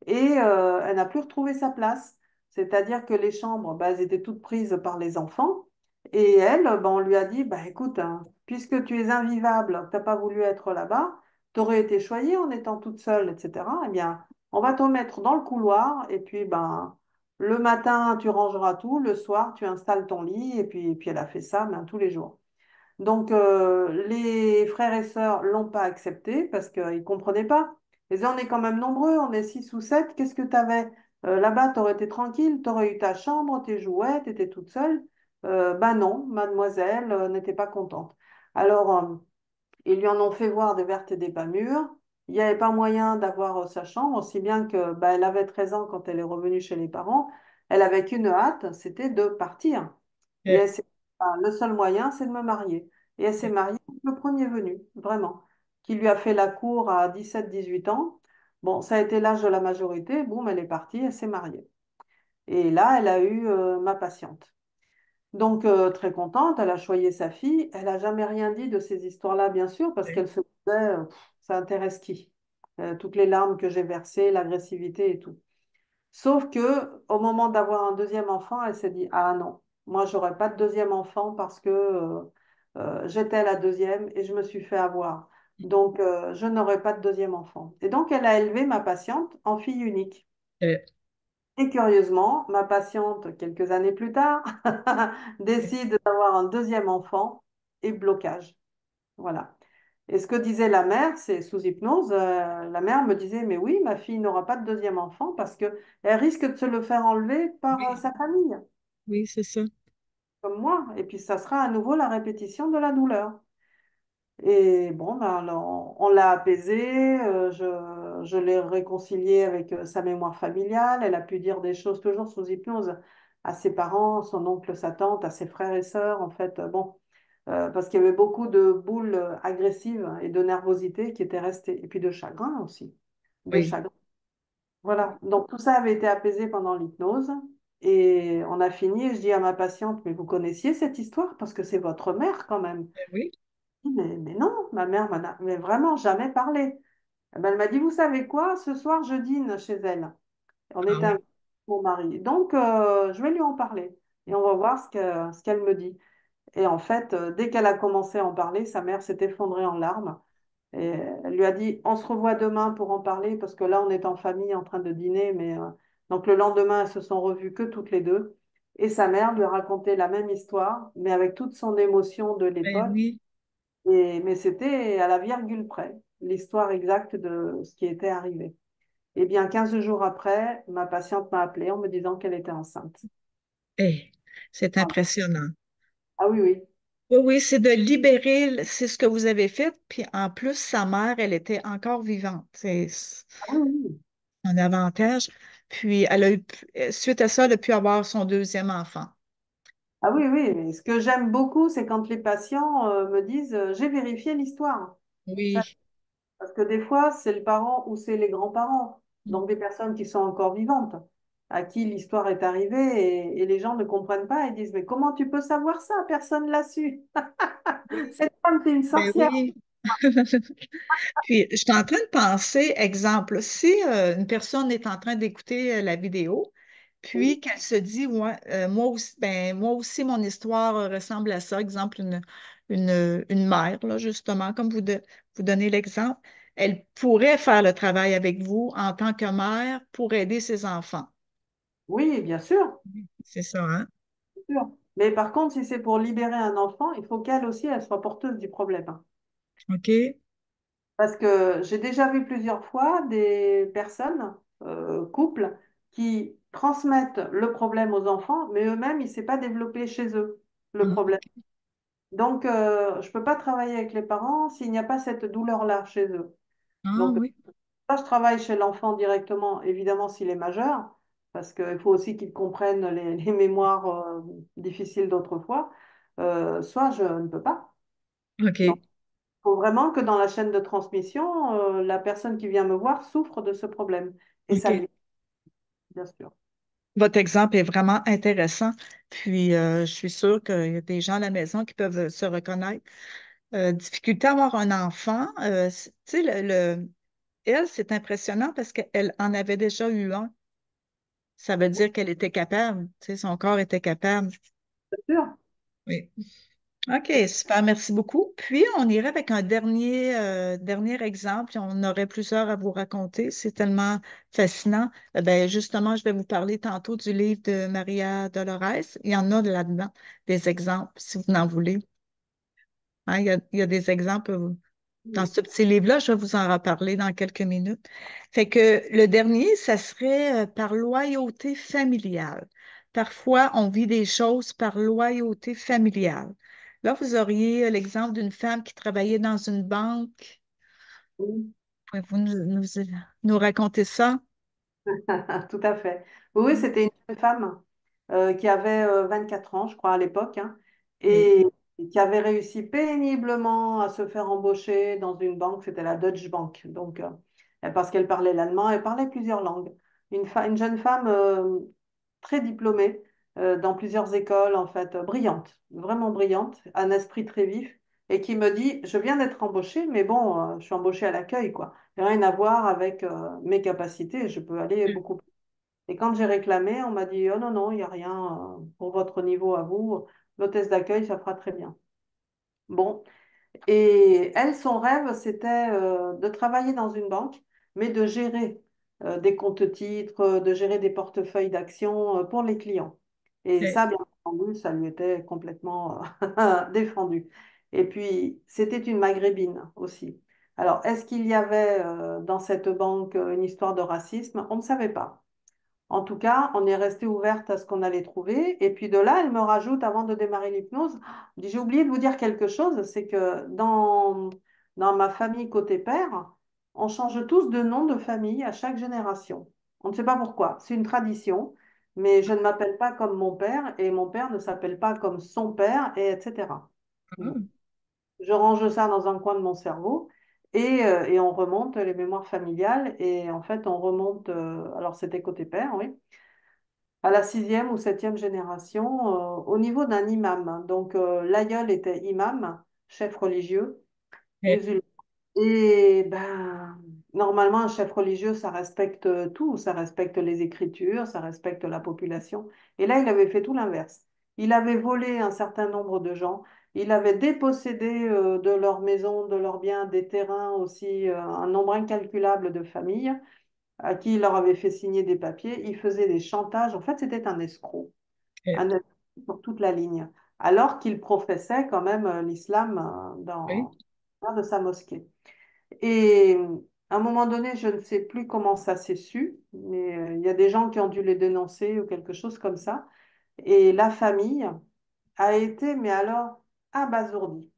et elle n'a plus retrouvé sa place. C'est-à-dire que les chambres, bah, elles étaient toutes prises par les enfants. Et elle, bah, on lui a dit, bah, écoute, hein, puisque tu es invivable, tu n'as pas voulu être là-bas, tu aurais été choyée en étant toute seule, etc. Eh bien, on va te mettre dans le couloir et puis ben, le matin, tu rangeras tout, le soir, tu installes ton lit et puis elle a fait ça ben, tous les jours. Donc, les frères et sœurs l'ont pas accepté parce qu'ils ne comprenaient pas. Ils disaient, on est quand même nombreux, on est 6 ou 7, qu'est-ce que tu avais? Là-bas, tu aurais été tranquille, tu aurais eu ta chambre, tes jouets, tu étais toute seule. Ben non, mademoiselle n'était pas contente. Alors, ils lui en ont fait voir des vertes et des pas mûres. Il n'y avait pas moyen d'avoir sa chambre, aussi bien que ben, elle avait 13 ans quand elle est revenue chez les parents. Elle avait qu'une hâte, c'était de partir. Et OK. elle s'est dit, ah, le seul moyen, c'est de me marier. Et elle s'est OK. mariée avec le premier venu, vraiment, qui lui a fait la cour à 17 18 ans. Bon, ça a été l'âge de la majorité. Boum, elle est partie, elle s'est mariée. Et là, elle a eu ma patiente. Donc, très contente, elle a choyé sa fille. Elle n'a jamais rien dit de ces histoires-là, bien sûr, parce qu'elle se disait, ça intéresse qui? Toutes les larmes que j'ai versées, l'agressivité et tout. Sauf que au moment d'avoir un deuxième enfant, elle s'est dit, ah non, moi, j'aurai pas de deuxième enfant parce que j'étais la deuxième et je me suis fait avoir. Donc, je n'aurai pas de deuxième enfant. Et donc, elle a élevé ma patiente en fille unique. Et curieusement, ma patiente, quelques années plus tard, décide d'avoir un deuxième enfant et blocage. Voilà. Et ce que disait la mère, c'est sous hypnose, la mère me disait, mais oui, ma fille n'aura pas de deuxième enfant parce qu'elle risque de se le faire enlever par Oui, sa famille, oui, c'est ça. comme moi. Et puis, ça sera à nouveau la répétition de la douleur. Et bon, ben, alors, on l'a apaisée, je l'ai réconciliée avec sa mémoire familiale. Elle a pu dire des choses toujours sous hypnose à ses parents, son oncle, sa tante, à ses frères et sœurs, en fait. Bon, parce qu'il y avait beaucoup de boules agressives et de nervosité qui étaient restées, et puis de chagrin aussi, de Oui. chagrin. Voilà, donc tout ça avait été apaisé pendant l'hypnose. Et on a fini, et je dis à ma patiente, mais vous connaissiez cette histoire parce que c'est votre mère quand même. Oui. Mais non, ma mère m'en a mais vraiment jamais parlé. Eh ben, elle m'a dit, vous savez quoi, ce soir je dîne chez elle. On Ah était oui. avec mon mari. Donc, je vais lui en parler et on va voir ce qu'elle me dit. Et en fait, dès qu'elle a commencé à en parler, sa mère s'est effondrée en larmes. Et elle lui a dit, on se revoit demain pour en parler parce que là, on est en famille en train de dîner. Donc, le lendemain, elles se sont revues que toutes les deux. Et sa mère lui a raconté la même histoire, mais avec toute son émotion de Ben l'époque. oui. Mais c'était à la virgule près, l'histoire exacte de ce qui était arrivé. Eh bien, 15 jours après, ma patiente m'a appelée en me disant qu'elle était enceinte. Eh, c'est Ah, impressionnant. ah oui, oui. Oui, oui, c'est de libérer, c'est ce que vous avez fait. Puis en plus, sa mère, elle était encore vivante. C'est Ah oui, oui. un avantage. Puis elle a eu, suite à ça, elle a pu avoir son deuxième enfant. Ah oui, oui, mais ce que j'aime beaucoup, c'est quand les patients me disent j'ai vérifié l'histoire. Ça, Oui. parce que des fois, c'est le parent ou c'est les grands-parents, donc des personnes qui sont encore vivantes, à qui l'histoire est arrivée et les gens ne comprennent pas et disent mais comment tu peux savoir ça? Personne l'a su. Oui. Cette femme, c'est une Ben sorcière. oui. Puis, je suis en train de penser, exemple, si une personne est en train d'écouter la vidéo, puis qu'elle se dit, ouais, moi aussi, mon histoire ressemble à ça, exemple, une mère, là, justement, comme vous donnez l'exemple, elle pourrait faire le travail avec vous en tant que mère pour aider ses enfants. Oui, bien sûr, C'est ça, hein? bien sûr. Mais par contre, si c'est pour libérer un enfant, il faut qu'elle aussi, elle soit porteuse du problème, hein. OK? Parce que j'ai déjà vu plusieurs fois des personnes, couples, qui transmettent le problème aux enfants, mais eux-mêmes, il ne s'est pas développé chez eux, le Ah, problème. OK. Donc, je ne peux pas travailler avec les parents s'il n'y a pas cette douleur-là chez eux. Ah, Donc, oui. ça, je travaille chez l'enfant directement, évidemment, s'il est majeur, parce qu'il faut aussi qu'il comprenne les mémoires difficiles d'autrefois. Soit je ne peux pas. Donc, OK. il faut vraiment que dans la chaîne de transmission, la personne qui vient me voir souffre de ce problème. Et ça OK. lui, bien sûr. Votre exemple est vraiment intéressant. Puis, je suis sûre qu'il y a des gens à la maison qui peuvent se reconnaître. Difficulté à avoir un enfant, tu sais, elle, c'est impressionnant parce qu'elle en avait déjà eu un. Ça veut dire qu'elle était capable, tu sais, son corps était capable. Bien sûr. Oui. OK, super, merci beaucoup. Puis, on irait avec un dernier exemple. On aurait plusieurs à vous raconter. C'est tellement fascinant. Ben, justement, je vais vous parler tantôt du livre de Maria Dolores. Il y en a là-dedans, des exemples, si vous en voulez. Hein, il y a des exemples dans ce petit livre-là. Je vais vous en reparler dans quelques minutes. Fait que le dernier, ça serait par loyauté familiale. Parfois, on vit des choses par loyauté familiale. Là, vous auriez l'exemple d'une femme qui travaillait dans une banque. Oui. Pouvez-vous nous raconter ça? Tout à fait. Oui, oui, c'était une jeune femme qui avait 24 ans, je crois, à l'époque, hein, Oui. et qui avait réussi péniblement à se faire embaucher dans une banque, c'était la Deutsche Bank. Donc, parce qu'elle parlait l'allemand, elle parlait plusieurs langues. Une jeune femme très diplômée dans plusieurs écoles, en fait, brillante, vraiment brillante, un esprit très vif, et qui me dit, je viens d'être embauchée, mais bon, je suis embauchée à l'accueil, quoi. Rien à voir avec mes capacités, je peux aller beaucoup plus. Et quand j'ai réclamé, on m'a dit, oh non, non, il n'y a rien pour votre niveau à vous, l'hôtesse d'accueil, ça fera très bien. Bon, et elle, son rêve, c'était de travailler dans une banque, mais de gérer des comptes-titres, de gérer des portefeuilles d'actions pour les clients. Et OK. ça, bien entendu, ça lui était complètement défendu. Et puis, c'était une maghrébine aussi. Alors, est-ce qu'il y avait dans cette banque une histoire de racisme? On ne savait pas. En tout cas, on est resté ouverte à ce qu'on allait trouver. Et puis de là, elle me rajoute, avant de démarrer l'hypnose, elle dit, j'ai oublié de vous dire quelque chose, c'est que dans ma famille côté père, on change tous de nom de famille à chaque génération. On ne sait pas pourquoi. C'est une tradition, mais je ne m'appelle pas comme mon père et mon père ne s'appelle pas comme son père, et etc. Bon. Ah, Je range ça dans un coin de mon cerveau. Et on remonte les mémoires familiales et en fait on remonte, alors c'était côté père, oui, à la sixième ou septième génération, au niveau d'un imam. Donc, l'aïeul était imam, chef religieux, OK. musulman. Et ben, normalement, un chef religieux, ça respecte tout, ça respecte les écritures, ça respecte la population. Et là, il avait fait tout l'inverse. Il avait volé un certain nombre de gens, il avait dépossédé de leurs maisons, de leurs biens, des terrains aussi, un nombre incalculable de familles à qui il leur avait fait signer des papiers. Il faisait des chantages. En fait, c'était OK. un escroc sur toute la ligne, alors qu'il professait quand même l'islam Oui. dans de sa mosquée. Et à un moment donné, je ne sais plus comment ça s'est su, mais il y a des gens qui ont dû les dénoncer ou quelque chose comme ça. Et la famille a été, mais alors, abasourdie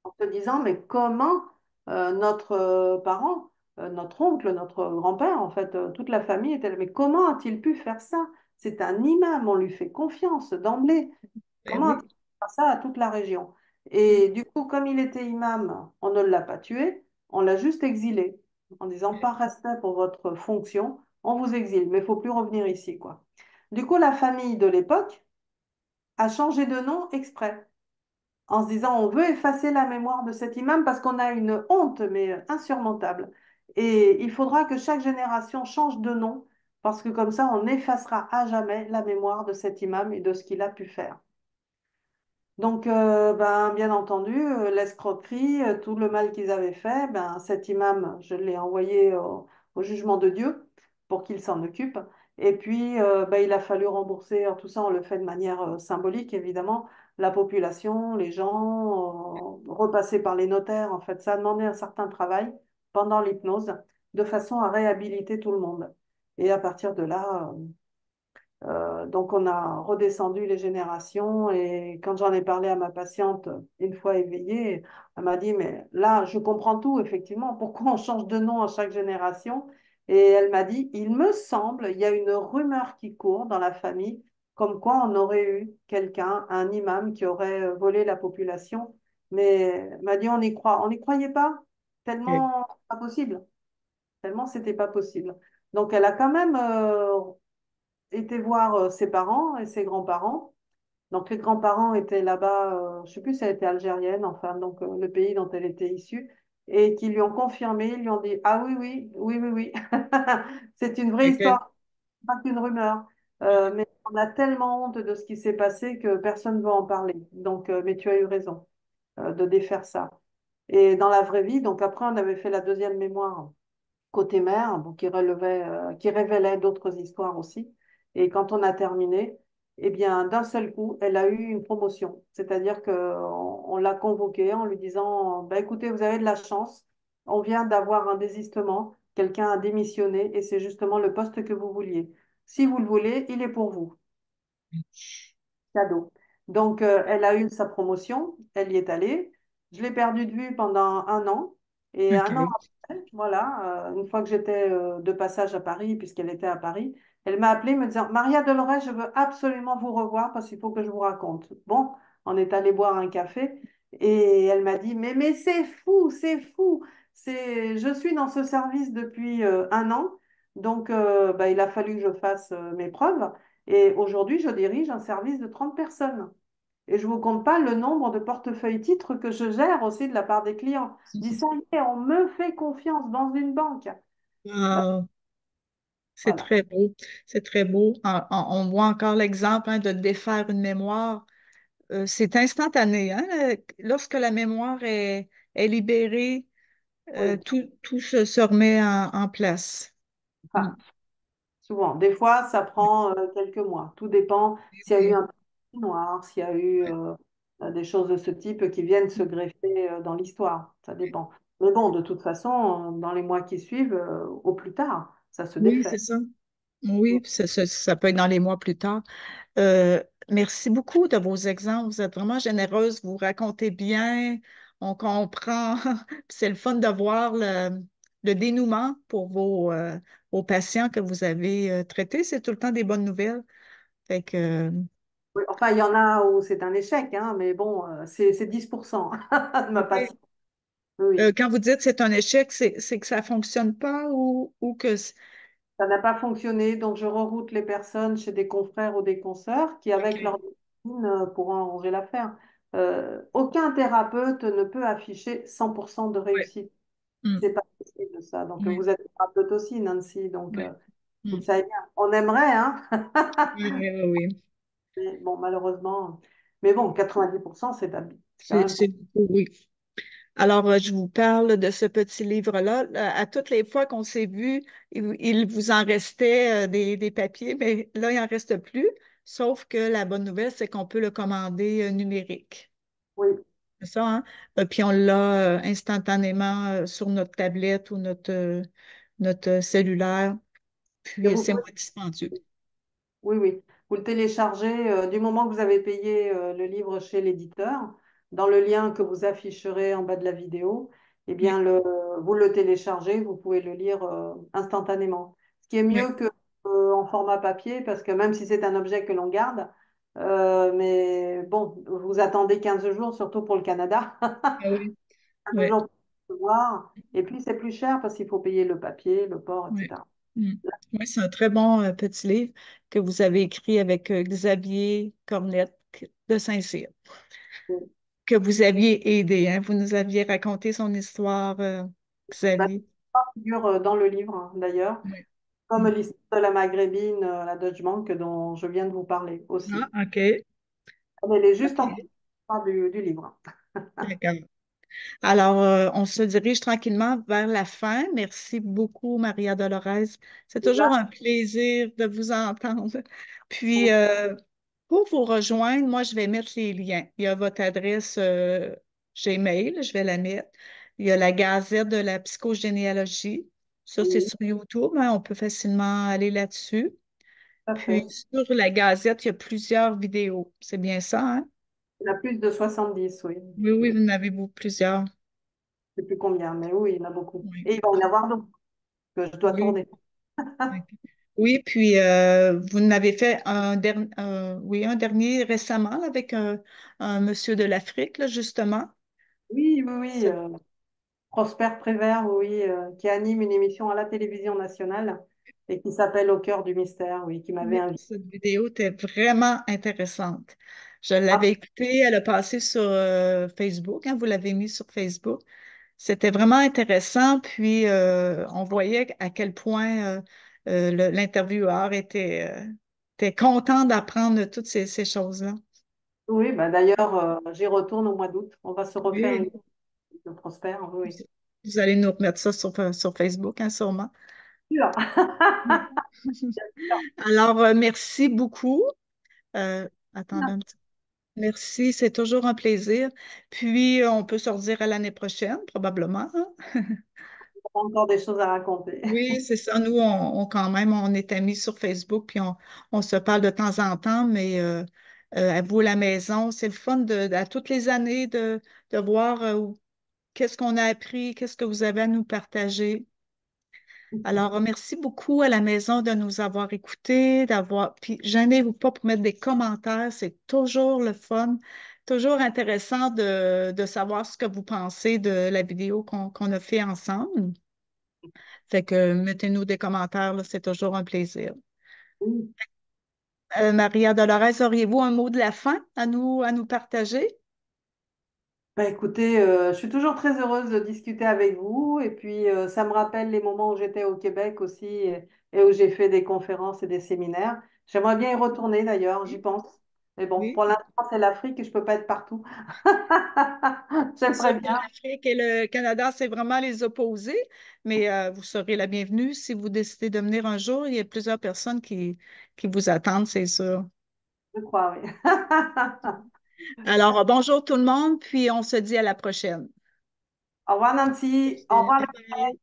en se disant, mais comment notre parent, notre oncle, notre grand-père, en fait, toute la famille était là, mais comment a-t-il pu faire ça? C'est un imam, on lui fait confiance d'emblée. Ben Comment oui. faire ça à toute la région? Et du coup, comme il était imam, on ne l'a pas tué, on l'a juste exilé en disant par respect pour votre fonction, on vous exile, mais il faut plus revenir ici, quoi. Du coup, la famille de l'époque a changé de nom exprès en se disant on veut effacer la mémoire de cet imam parce qu'on a une honte, mais insurmontable. Et il faudra que chaque génération change de nom parce que comme ça, on effacera à jamais la mémoire de cet imam et de ce qu'il a pu faire. Donc, ben, bien entendu, l'escroquerie, tout le mal qu'ils avaient fait, ben, cet imam, je l'ai envoyé au jugement de Dieu pour qu'il s'en occupe. Et puis, ben, il a fallu rembourser, alors tout ça, on le fait de manière symbolique, évidemment, la population, les gens, repasser par les notaires. En fait, ça a demandé un certain travail pendant l'hypnose, de façon à réhabiliter tout le monde. Et à partir de là, donc, on a redescendu les générations et quand j'en ai parlé à ma patiente une fois éveillée, elle m'a dit, mais là, je comprends tout, effectivement, pourquoi on change de nom à chaque génération? Et elle m'a dit, il me semble, il y a une rumeur qui court dans la famille, comme quoi on aurait eu quelqu'un, un imam qui aurait volé la population. Mais elle m'a dit, on n'y croyait pas, Ok. tellement pas possible, tellement c'était pas possible. Donc, elle a quand même été voir ses parents et ses grands-parents. Donc, les grands-parents étaient là-bas, je ne sais plus si elle était algérienne, enfin, donc le pays dont elle était issue, et qui lui ont confirmé, ils lui ont dit, ah oui, oui, oui, oui, oui, c'est une vraie Ok. histoire, pas qu'une rumeur. Mais on a tellement honte de ce qui s'est passé que personne ne veut en parler. Donc, mais tu as eu raison de défaire ça. Et dans la vraie vie, donc après, on avait fait la deuxième mémoire côté mère, bon, qui révélait d'autres histoires aussi. Et quand on a terminé, eh bien, d'un seul coup, elle a eu une promotion. C'est-à-dire qu'on l'a convoquée en lui disant, bah, écoutez, vous avez de la chance, on vient d'avoir un désistement, quelqu'un a démissionné et c'est justement le poste que vous vouliez. Si vous le voulez, il est pour vous. Cadeau. Donc, elle a eu sa promotion, elle y est allée. Je l'ai perdue de vue pendant un an. Et un an Ok. après, voilà, une fois que j'étais de passage à Paris, puisqu'elle était à Paris, elle m'a appelée me disant, Maria Dolores, je veux absolument vous revoir parce qu'il faut que je vous raconte. Bon, on est allé boire un café et elle m'a dit, mais c'est fou, c'est fou. Je suis dans ce service depuis un an, donc bah, il a fallu que je fasse mes preuves. Et aujourd'hui, je dirige un service de 30 personnes. Et je ne vous compte pas le nombre de portefeuilles titres que je gère aussi de la part des clients. Je dis, ça y est, on me fait confiance dans une banque. Ben, Wow. C'est voilà. très beau. C'est très beau. On voit encore l'exemple hein, de défaire une mémoire. C'est instantané. Hein? Lorsque la mémoire est libérée, Oui. tout se remet en place. Mm. Enfin, souvent. Des fois, ça prend quelques mois. Tout dépend s'il y a eu Oui, un trou noir, s'il y a eu oui, des choses de ce type qui viennent se greffer dans l'histoire. Ça dépend. Mais bon, de toute façon, dans les mois qui suivent, au plus tard, ça se oui, c'est défait. ça. Oui, ça peut être dans les mois plus tard. Merci beaucoup de vos exemples. Vous êtes vraiment généreuse. Vous racontez bien. On comprend. C'est le fun de voir le dénouement pour vos patients que vous avez traités. C'est tout le temps des bonnes nouvelles. Fait que, Oui, enfin, il y en a où c'est un échec, hein, mais bon, c'est 10% de ma OK. patience. Oui, Quand vous dites c'est un échec, c'est que ça ne fonctionne pas ou que... ça n'a pas fonctionné, donc je reroute les personnes chez des confrères ou des consoeurs qui, avec OK. leur discipline, pourront arranger l'affaire. Aucun thérapeute ne peut afficher 100% de Ouais. réussite. Mm. C'est pas possible ça. Donc Oui, vous êtes thérapeute aussi, Nancy, donc oui. vous Mm. le savez bien. On aimerait, hein, Oui, oui, oui, oui. mais bon, malheureusement. Mais bon, 90%, c'est quand même C'est beaucoup, oui. Alors, je vous parle de ce petit livre-là. À toutes les fois qu'on s'est vu, il vous en restait des papiers, mais là, il n'en reste plus. Sauf que la bonne nouvelle, c'est qu'on peut le commander numérique. oui. C'est ça, hein? Puis on l'a instantanément sur notre tablette ou notre cellulaire. Et Puis vous c'est pouvez moins dispendieux. Oui, oui. Vous le téléchargez du moment que vous avez payé le livre chez l'éditeur, dans le lien que vous afficherez en bas de la vidéo, eh Oui, bien, vous le téléchargez, vous pouvez le lire instantanément. Ce qui est oui, mieux que en format papier, parce que même si c'est un objet que l'on garde, Mais bon, vous attendez 15 jours, surtout pour le Canada. Ah oui, 15 oui, jours pour le voir. Et puis, c'est plus cher parce qu'il faut payer le papier, le port, oui. etc. Mm. Oui, c'est un très bon petit livre que vous avez écrit avec Xavier Cornette de Saint-Cyr, que vous aviez aidé, hein. Vous nous aviez raconté son histoire, Bah, Xavier. ça figure dans le livre, hein, d'ailleurs, Oui. comme Mm. l'histoire de la Maghrébine, la Deutsche Bank, dont je viens de vous parler Ah, aussi. OK. Elle est juste en OK. fin du livre. D'accord. Alors, on se dirige tranquillement vers la fin. Merci beaucoup, Maria Dolores. C'est toujours un plaisir de vous entendre. Puis, pour vous rejoindre, moi, je vais mettre les liens. Il y a votre adresse Gmail, je vais la mettre. Il y a la Gazette de la psychogénéalogie. Ça, c'est Oui, sur YouTube, hein, on peut facilement aller là-dessus. tout à Puis, fait. sur la Gazette, il y a plusieurs vidéos. C'est bien ça, hein? Il y en a plus de 70, oui. Oui, oui, vous en avez plusieurs. Je ne sais plus combien, mais oui, il y en a beaucoup. Oui. Et il va y en avoir d'autres que je dois Oui. tourner. OK. Oui, puis vous n'avez fait oui, un dernier récemment là, avec un monsieur de l'Afrique, là, justement. Oui, oui, oui. Ce- Prosper Prévert, oui, qui anime une émission à la télévision nationale et qui s'appelle Au cœur du mystère, oui, qui m'avait oui, invité. cette vidéo était vraiment intéressante. Je l'avais Ah, écoutée, elle a passé sur Facebook, hein, vous l'avez mis sur Facebook. C'était vraiment intéressant, puis on voyait à quel point l'intervieweur était content d'apprendre toutes ces choses-là. oui, bah d'ailleurs, j'y retourne au mois d'août. On va se refaire une Oui. émission de Prosper, Vous, oui. vous allez nous remettre ça sur Facebook, hein, sûrement. Sûr. Alors, merci beaucoup. Attendez un petit. Merci, c'est toujours un plaisir. Puis, on peut se redire à l'année prochaine, probablement, hein. Encore des choses à raconter. Oui, c'est ça. Nous, quand même, on est amis sur Facebook, puis on se parle de temps en temps, mais à vous, la maison, c'est le fun à toutes les années de voir qu'est-ce qu'on a appris, qu'est-ce que vous avez à nous partager. Alors, merci beaucoup à la maison de nous avoir écoutés, puis gênez-vous pas pour mettre des commentaires, c'est toujours le fun, toujours intéressant de savoir ce que vous pensez de la vidéo qu'on a fait ensemble. Fait que mettez-nous des commentaires, là, c'est toujours un plaisir. Oui. Maria Dolores, auriez-vous un mot de la fin à nous partager? Bah, écoutez, je suis toujours très heureuse de discuter avec vous et puis ça me rappelle les moments où j'étais au Québec aussi et où j'ai fait des conférences et des séminaires. J'aimerais bien y retourner d'ailleurs, j'y Oui, pense. Mais bon, oui. pour l'instant, c'est l'Afrique et je peux pas être partout. C'est sûr J'aimerais que bien. l'Afrique et le Canada, c'est vraiment les opposés, mais vous serez la bienvenue si vous décidez de venir un jour. Il y a plusieurs personnes qui vous attendent, c'est sûr. Je crois, oui. Alors, bonjour tout le monde, puis on se dit à la prochaine. Au revoir Nancy. Au Merci. revoir. Bye bye.